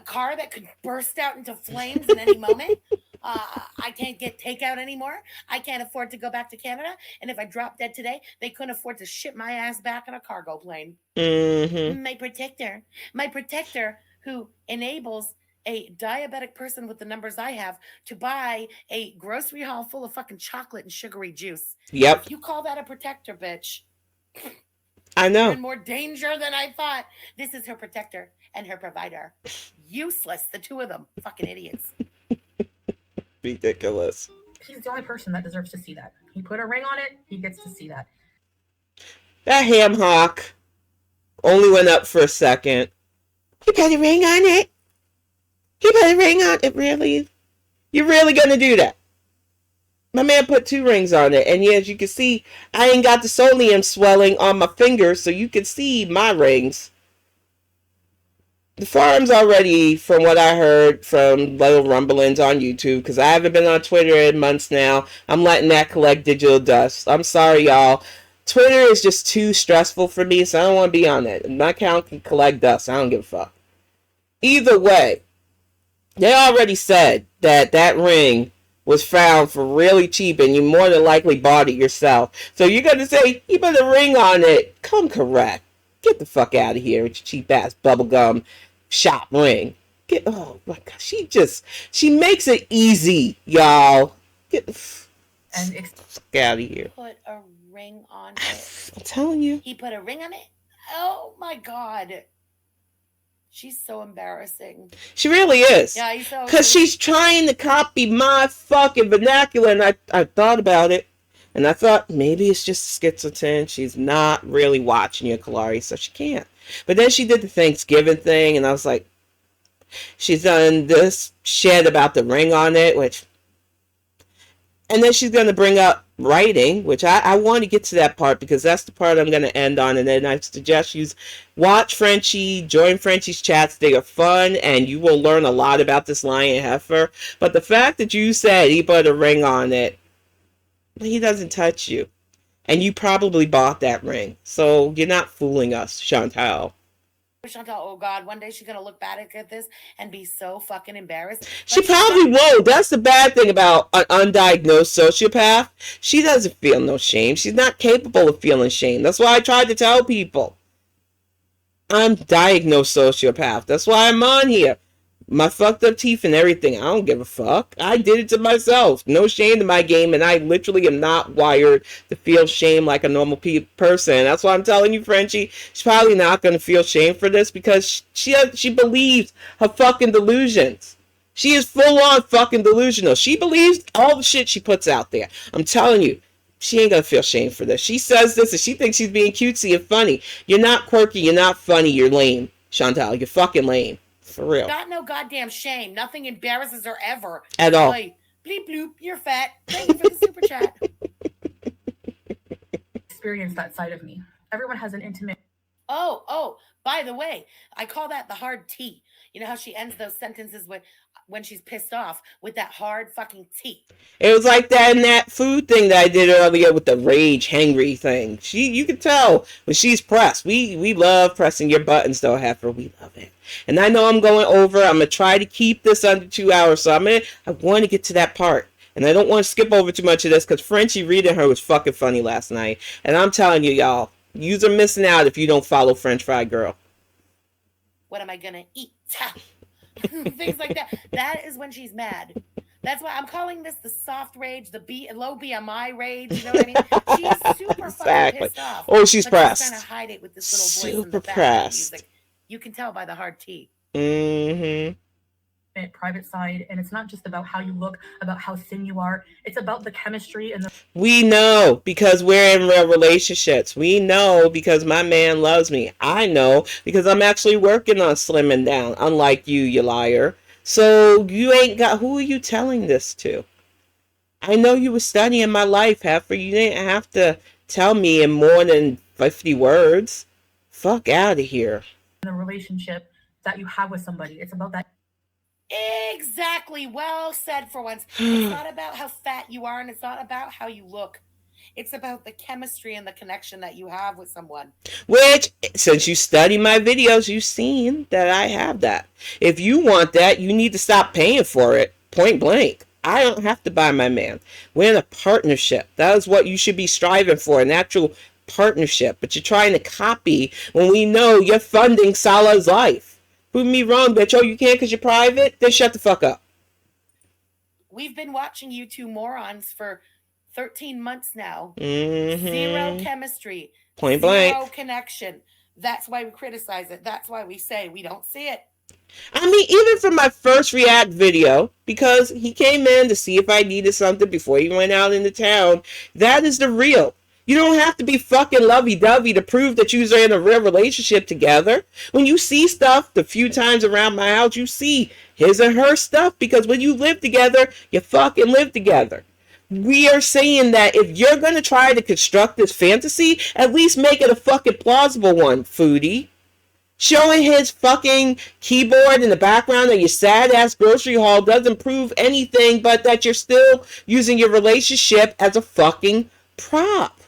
car that could burst out into flames at any moment. I can't get takeout anymore. I can't afford to go back to Canada. And if I drop dead today, they couldn't afford to ship my ass back on a cargo plane.
Mm-hmm.
My protector who enables a diabetic person with the numbers I have to buy a grocery haul full of fucking chocolate and sugary juice.
Yep.
If you call that a protector, bitch,
I
you're
know.
in more danger than I thought. This is her protector and her provider. Useless, the two of them. Fucking idiots.
Ridiculous.
He's the only person that deserves to see that. He put a ring on it. He gets to see that.
That ham hock only went up for a second. He put a ring on it. He put a ring on it. Really? You're really gonna do that? My man put 2 rings on it, and yeah, as you can see, I ain't got the solium swelling on my fingers, so you can see my rings. The farm's already, from what I heard from little rumblings on YouTube, because I haven't been on Twitter in months now, I'm letting that collect digital dust. I'm sorry, y'all. Twitter is just too stressful for me, so I don't want to be on it. My account can collect dust. I don't give a fuck. Either way, they already said that that ring was found for really cheap, and you more than likely bought it yourself. So you're going to say, you put a ring on it. Come correct. Get the fuck out of here with your cheap ass bubblegum shop ring. Oh my god, she makes it easy, y'all. Get the fuck out of here.
Put a ring on it.
I'm telling you.
He put a ring on it? Oh my god. She's so embarrassing.
She really is.
Yeah, he's so...
Because she's trying to copy my fucking vernacular, and I thought about it. And I thought, maybe it's just schizotin. She's not really watching you, Kalari, so she can't. But then she did the Thanksgiving thing, and I was like, she's done this shit about the ring on it, which... And then she's going to bring up writing, which I want to get to that part, because that's the part I'm going to end on. And then I suggest you watch Frenchie, join Frenchie's chats. They are fun, and you will learn a lot about this lion heifer. But the fact that you said he put a ring on it, he doesn't touch you. And you probably bought that ring. So you're not fooling us, Chantal.
Chantal, oh god, one day she's gonna look back at this and be so fucking embarrassed.
She probably won't. That's the bad thing about an undiagnosed sociopath. She doesn't feel no shame. She's not capable of feeling shame. That's why I tried to tell people. I'm diagnosed sociopath. That's why I'm on here. My fucked up teeth and everything. I don't give a fuck. I did it to myself. No shame in my game, and I literally am not wired to feel shame like a normal person. That's why I'm telling you, Frenchie, she's probably not going to feel shame for this, because she believes her fucking delusions. She is full on fucking delusional. She believes all the shit she puts out there. I'm telling you, she ain't going to feel shame for this. She says this and she thinks she's being cutesy and funny. You're not quirky. You're not funny. You're lame, Chantal. You're fucking lame. For real.
Got no goddamn shame. Nothing embarrasses her ever.
At all.
Like, bleep bloop, you're fat. Thank you for the super chat.
Experience that side of me. Everyone has an intimate...
Oh, by the way, I call that the hard T. You know how she ends those sentences when she's pissed off with that hard fucking T.
It was like that in that food thing that I did earlier with the rage hangry thing. You can tell when she's pressed. We love pressing your buttons though, Heifer. We love it. And I know I'm going over. I'm gonna try to keep this under 2 hours. So I want to get to that part. And I don't want to skip over too much of this, because Frenchie reading her was fucking funny last night. And I'm telling you, y'all, yous are missing out if you don't follow French Fry Girl.
What am I gonna eat? Things like that. That is when she's mad. That's why I'm calling this the soft rage, the low BMI rage. You know what I mean? She's super fucking pissed off.
Or she's pressed.
She's trying to hide it with this little voice in
Super
the background
pressed.
music. You can tell by the hard T.
Mm-hmm.
Private side, and it's not just about how you look, about how thin you are. It's about the chemistry and the...
We know because we're in real relationships. We know because my man loves me. I know because I'm actually working on slimming down, unlike you liar. So you ain't got... Who are you telling this to? I know you were studying my life, Heifer. You didn't have to tell me in more than 50 words. Fuck out of here.
The relationship that you have with somebody. It's about that...
Exactly. Well said for once. It's not about how fat you are, and it's not about how you look. It's about the chemistry and the connection that you have with someone.
Which, since you study my videos, you've seen that I have that. If you want that, you need to stop paying for it. Point blank. I don't have to buy my man. We're in a partnership. That is what you should be striving for, an actual partnership. But you're trying to copy when we know you're funding Salah's life. Prove me wrong, bitch. Oh, you can't because you're private? Then shut the fuck up.
We've been watching you two morons for 13 months now.
Mm-hmm.
Zero chemistry.
Point
Zero
blank.
connection. That's why we criticize it. That's why we say we don't see it.
I mean, even from my first React video, because he came in to see if I needed something before he went out into town, that is the real. You don't have to be fucking lovey-dovey to prove that you are in a real relationship together. When you see stuff the few times around my house, you see his and her stuff, because when you live together, you fucking live together. We are saying that if you're going to try to construct this fantasy, at least make it a fucking plausible one, Foodie. Showing his fucking keyboard in the background of your sad-ass grocery haul doesn't prove anything but that you're still using your relationship as a fucking prop.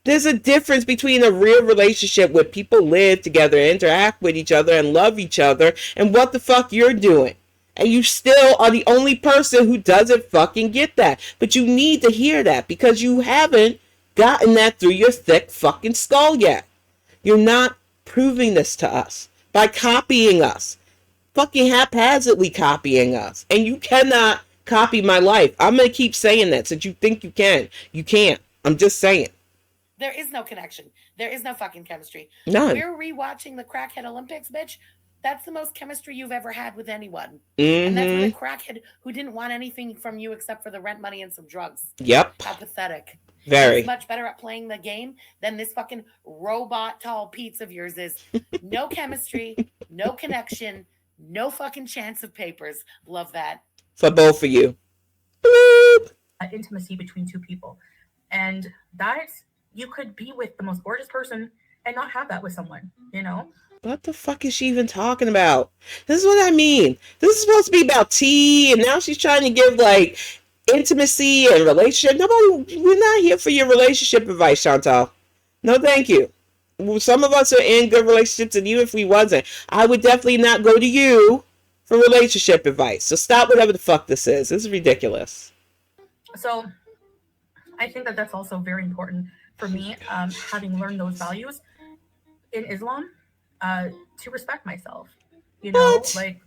There's a difference between a real relationship where people live together, interact with each other, and love each other, and what the fuck you're doing. And you still are the only person who doesn't fucking get that. But you need to hear that because you haven't gotten that through your thick fucking skull yet. You're not proving this to us by copying us. Fucking haphazardly copying us. And you cannot copy my life. I'm going to keep saying that since you think you can. You can't. I'm just saying.
There is no connection. There is no fucking chemistry.
None.
We're rewatching the Crackhead Olympics, bitch. That's the most chemistry you've ever had with anyone.
Mm-hmm.
And that's with a crackhead who didn't want anything from you except for the rent money and some drugs.
Yep.
How pathetic.
Very.
He's much better at playing the game than this fucking robot tall pizza of yours is. No chemistry, no connection, no fucking chance of papers. Love that.
For both of you. Bloop.
Intimacy between two people. And that you could be with the most gorgeous person and not have that with someone, you know?
What the fuck is she even talking about? This is what I mean. This is supposed to be about tea, and now she's trying to give, like, intimacy and relationship. Nobody, we're not here for your relationship advice, Chantal. No, thank you. Some of us are in good relationships, and even if we wasn't, I would definitely not go to you for relationship advice. So stop whatever the fuck this is. This is ridiculous.
So I think that that's also very important for me, having learned those values in Islam, to respect myself. You know,
What?
like,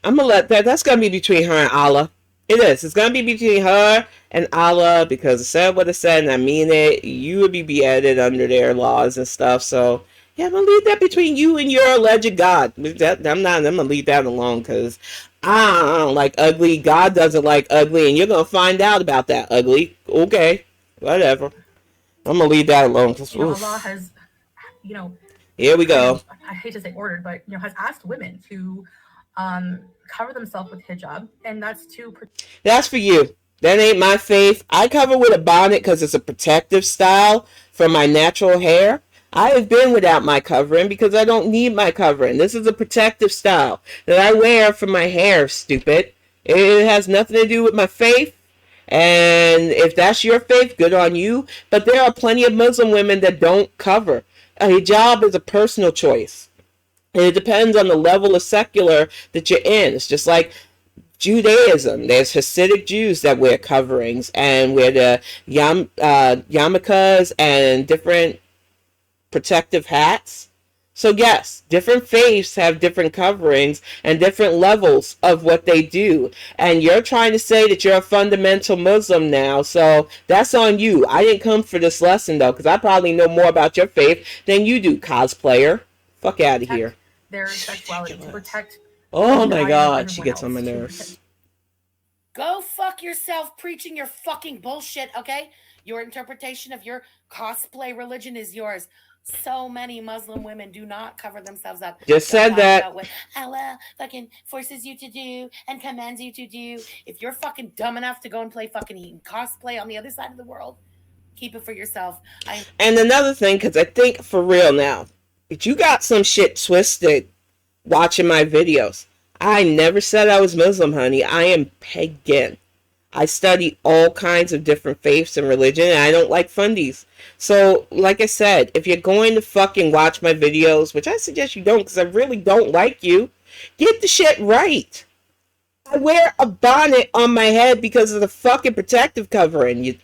I'm gonna let that's gonna be between her and Allah. It is. It's gonna be between her and Allah because it said what it said and I mean it. You would be beheaded under their laws and stuff. So yeah, I'm gonna leave that between you and your alleged God. I'm gonna leave that alone because I don't like ugly. God doesn't like ugly, and you're gonna find out about that ugly. Okay, whatever. I'm gonna leave that alone.
You know, Allah has, you know,
here we go.
I hate to say ordered, but you know, has asked women to cover themselves with hijab, and that's to
That's for you. That ain't my faith. I cover with a bonnet because it's a protective style for my natural hair. I have been without my covering because I don't need my covering. This is a protective style that I wear for my hair, stupid. It has nothing to do with my faith. And if that's your faith, good on you. But there are plenty of Muslim women that don't cover. A hijab is a personal choice. And it depends on the level of secular that you're in. It's just like Judaism. There's Hasidic Jews that wear coverings and wear the yarmulkes and different protective hats. So yes, different faiths have different coverings and different levels of what they do. And you're trying to say that you're a fundamental Muslim now, so that's on you. I didn't come for this lesson though, because I probably know more about your faith than you do, cosplayer. Fuck out of here.
their sexuality, to protect.
Oh my god, she gets on my nerves.
Go fuck yourself preaching your fucking bullshit, okay? Your interpretation of your cosplay religion is yours. So many Muslim women do not cover themselves up.
Just said that.
What Allah fucking forces you to do and commands you to do. If you're fucking dumb enough to go and play fucking cosplay on the other side of the world, keep it for yourself.
And another thing, because I think for real now, if you got some shit twisted watching my videos, I never said I was Muslim, honey. I am pagan. I study all kinds of different faiths and religion, and I don't like fundies. So, like I said, if you're going to fucking watch my videos, which I suggest you don't because I really don't like you, Get the shit right. I wear a bonnet on my head because of the fucking protective covering.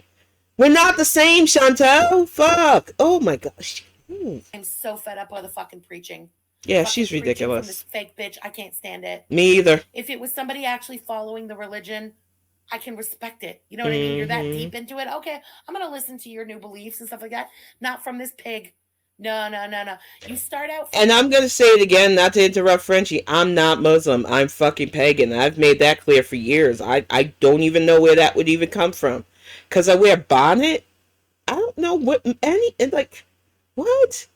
We're not the same, Chantel. Fuck. Oh my gosh.
I'm so fed up with the fucking preaching.
Yeah,
fucking
she's ridiculous.
From this fake bitch, I can't stand it.
Me either.
If it was somebody actually following the religion, I can respect it. You know what I mean? You're that deep into it. Okay, I'm gonna listen to your new beliefs and stuff like that. Not from this pig. No. You start out.
And I'm gonna say it again, not to interrupt Frenchie. I'm not Muslim. I'm fucking pagan. I've made that clear for years. I don't even know where that would even come from. Cause I wear a bonnet. I don't know what what.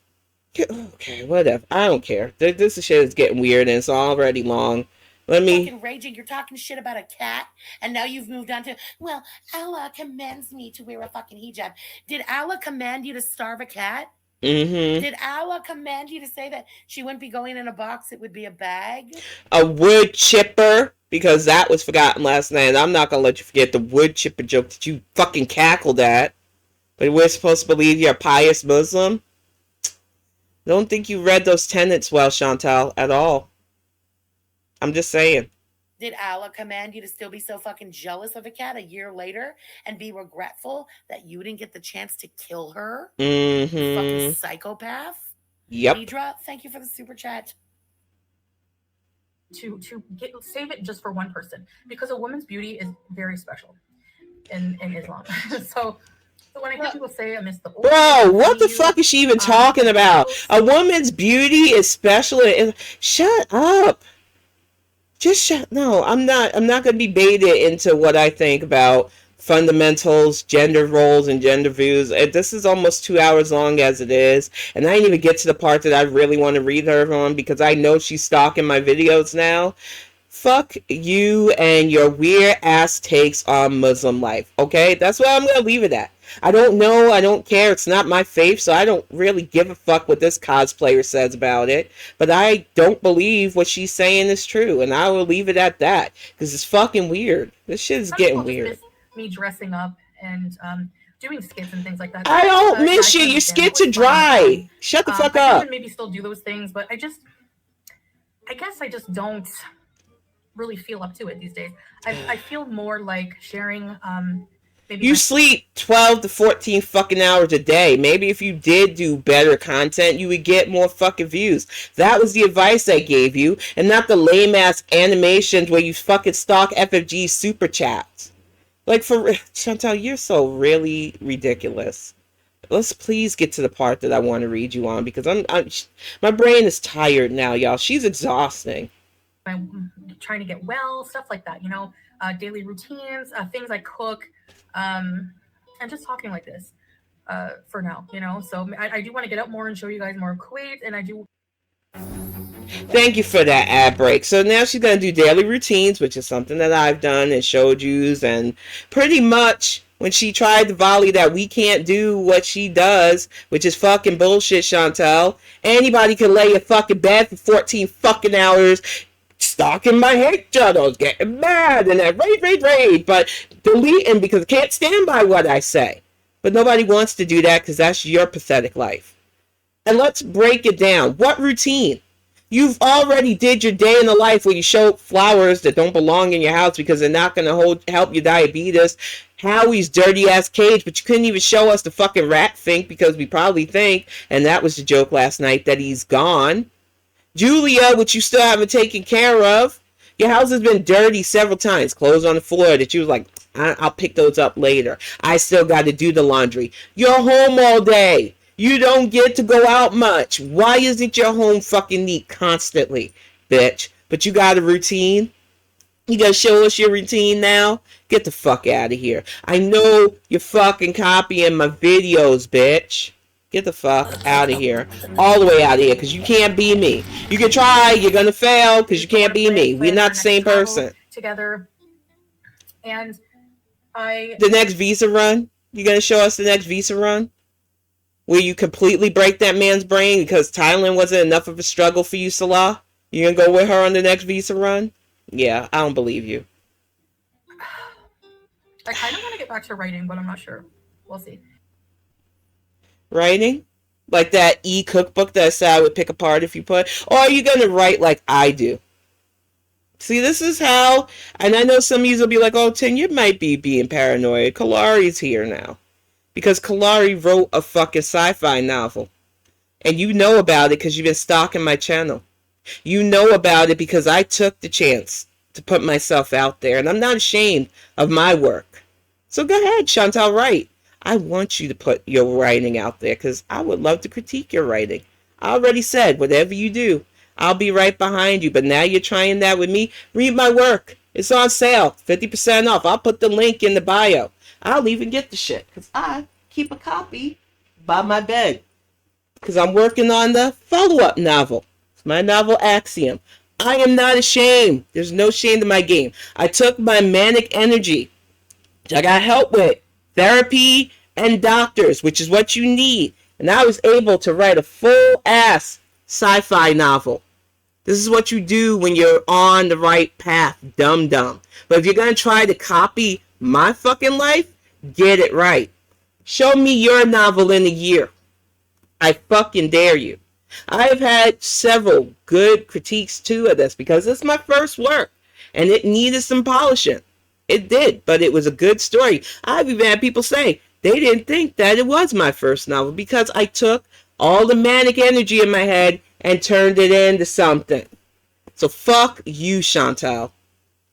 Okay, whatever. I don't care. This shit is getting weird and it's already long. Let me.
Fucking raging. You're talking shit about a cat, and now you've moved on to, well, Allah commands me to wear a fucking hijab. Did Allah command you to starve a cat?
Mm-hmm.
Did Allah command you to say that she wouldn't be going in a box, it would be a bag?
A wood chipper, because that was forgotten last night, and I'm not gonna let you forget the wood chipper joke that you fucking cackled at. But we're supposed to believe you're a pious Muslim? Don't think you read those tenets well, Chantal, at all. I'm just saying.
Did Allah command you to still be so fucking jealous of a cat a year later and be regretful that you didn't get the chance to kill her?
Mm-hmm.
Fucking psychopath.
Yep.
Nidra, thank you for the super chat.
To save it just for one person, because a woman's beauty is very special in Islam. So when I hear people say I miss the old
bro, what the fuck is she even talking about? A woman's beauty is special. Shut up. Just shut. No, I'm not going to be baited into what I think about fundamentals, gender roles, and gender views. This is almost 2 hours long as it is, and I didn't even get to the part that I really want to read her on because I know she's stalking my videos now. Fuck you and your weird ass takes on Muslim life, okay? That's where I'm going to leave it at. I don't know, I don't care, it's not my faith, so I don't really give a fuck what this cosplayer says about it, but I don't believe what she's saying is true, and I will leave it at that, because it's fucking weird. This shit is getting weird.
Me dressing up and doing skits and things like that.
I don't miss you, your skits are dry. Shut the fuck up.
I can maybe still do those things, but I guess I just don't really feel up to it these days. I feel more like sharing
you sleep 12 to 14 fucking hours a day. Maybe if you did do better content, you would get more fucking views. That was the advice I gave you, and not the lame ass animations where you fucking stalk FFG super chats. Like, for Chantal, you're so really ridiculous. Let's please get to the part that I want to read you on, because my brain is tired now, y'all. She's exhausting.
I'm trying to get well, stuff like that, daily routines, things I cook, and just talking like this for now, so I do want to get up more and show you guys more of Kuwait, and I do.
Thank you for that ad break. So now she's going to do daily routines, which is something that I've done and showed you, and pretty much when she tried to volley that we can't do what she does, which is fucking bullshit, Chantel. Anybody can lay a fucking bed for 14 fucking hours, stalking my hate channels, getting mad, and then raid, but deleting because I can't stand by what I say. But nobody wants to do that because that's your pathetic life. And let's break it down. What routine? You've already did your day in the life where you show flowers that don't belong in your house because they're not going to help your diabetes. Howie's dirty ass cage, but you couldn't even show us the fucking rat fink because we probably think, and that was the joke last night, that he's gone. Julia, which you still haven't taken care of. Your house has been dirty several times. Clothes on the floor that you was like, I'll pick those up later. I still got to do the laundry. You're home all day. You don't get to go out much. Why isn't your home fucking neat constantly, bitch? But you got a routine? You gonna show us your routine now? Get the fuck out of here. I know you're fucking copying my videos, bitch. Get the fuck out of here. All the way out of here, because you can't be me. You can try, you're gonna fail, because you can't be me. We're not the same person.
Together. And
the next visa run? You gonna show us the next visa run? Where you completely break that man's brain because Thailand wasn't enough of a struggle for you, Salah? You gonna go with her on the next visa run? Yeah, I don't believe you.
I kind of want to get back to writing, but I'm not sure. We'll see.
Writing? Like that e-cookbook that I said I would pick apart if you put? Or are you gonna write like I do? See, this is how, and I know some of you will be like, oh, Tim, you might be being paranoid. Kalari's here now. Because Kalari wrote a fucking sci-fi novel. And you know about it because you've been stalking my channel. You know about it because I took the chance to put myself out there. And I'm not ashamed of my work. So go ahead, Chantal, write. I want you to put your writing out there because I would love to critique your writing. I already said, whatever you do, I'll be right behind you. But now you're trying that with me. Read my work. It's on sale. 50% off. I'll put the link in the bio. I'll even get the shit because I keep a copy by my bed. Because I'm working on the follow-up novel. It's my novel Axiom. I am not ashamed. There's no shame to my game. I took my manic energy, which I got help with, therapy and doctors, which is what you need. And I was able to write a full-ass sci-fi novel. This is what you do when you're on the right path, dum-dum. But if you're going to try to copy my fucking life, get it right. Show me your novel in a year. I fucking dare you. I have had several good critiques too of this because it's my first work and it needed some polishing. It did, but it was a good story. I've even had people say they didn't think that it was my first novel because I took all the manic energy in my head and turned it into something. So fuck you, Chantal.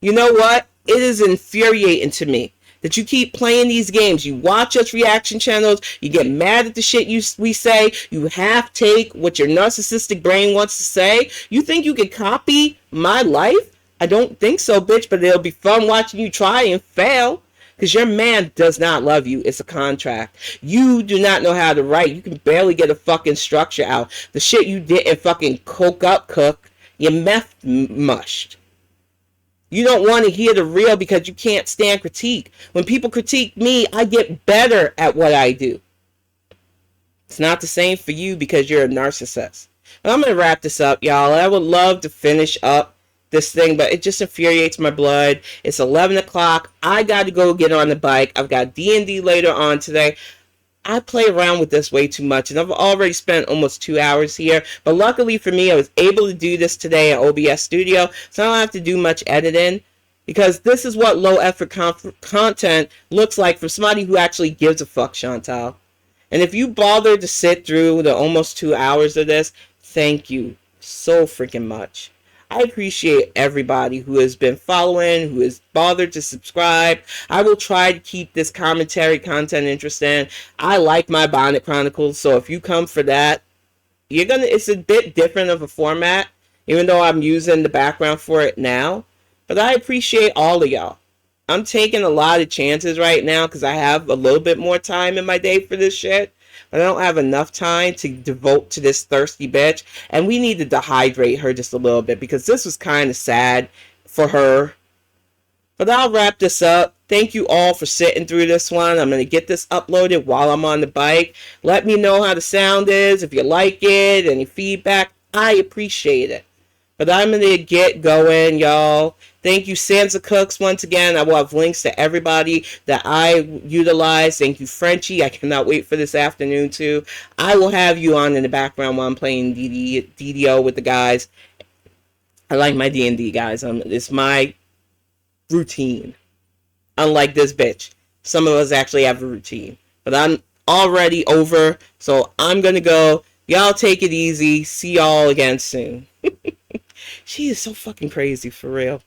You know what? It is infuriating to me that you keep playing these games. You watch us reaction channels. You get mad at the shit we say. You half take what your narcissistic brain wants to say. You think you can copy my life? I don't think so, bitch, but it'll be fun watching you try and fail. Because your man does not love you. It's a contract. You do not know how to write. You can barely get a fucking structure out. The shit you didn't fucking cook, you meth mushed. You don't want to hear the real because you can't stand critique. When people critique me, I get better at what I do. It's not the same for you because you're a narcissist. But I'm going to wrap this up, y'all. I would love to finish up this thing, but it just infuriates my blood. It's 11 o'clock. I got to go get on the bike. I've got D&D later on today. I play around with this way too much, and I've already spent almost 2 hours here. But luckily for me, I was able to do this today at OBS Studio, so I don't have to do much editing, because this is what low-effort content looks like for somebody who actually gives a fuck, Chantal. And if you bothered to sit through the almost 2 hours of this, thank you so freaking much. I appreciate everybody who has been following, who has bothered to subscribe. I will try to keep this commentary content interesting. I like my Bonnet Chronicles, so if you come for that, it's a bit different of a format, even though I'm using the background for it now. But I appreciate all of y'all. I'm taking a lot of chances right now because I have a little bit more time in my day for this shit. But I don't have enough time to devote to this thirsty bitch. And we need to dehydrate her just a little bit because this was kind of sad for her. But I'll wrap this up. Thank you all for sitting through this one. I'm going to get this uploaded while I'm on the bike. Let me know how the sound is. If you like it, any feedback, I appreciate it. But I'm going to get going, y'all. Thank you, Sansa Cooks, once again. I will have links to everybody that I utilize. Thank you, Frenchie. I cannot wait for this afternoon, too. I will have you on in the background while I'm playing DDO with the guys. I like my D&D, guys. It's my routine. Unlike this bitch. Some of us actually have a routine. But I'm already over, so I'm going to go. Y'all take it easy. See y'all again soon. She is so fucking crazy, for real.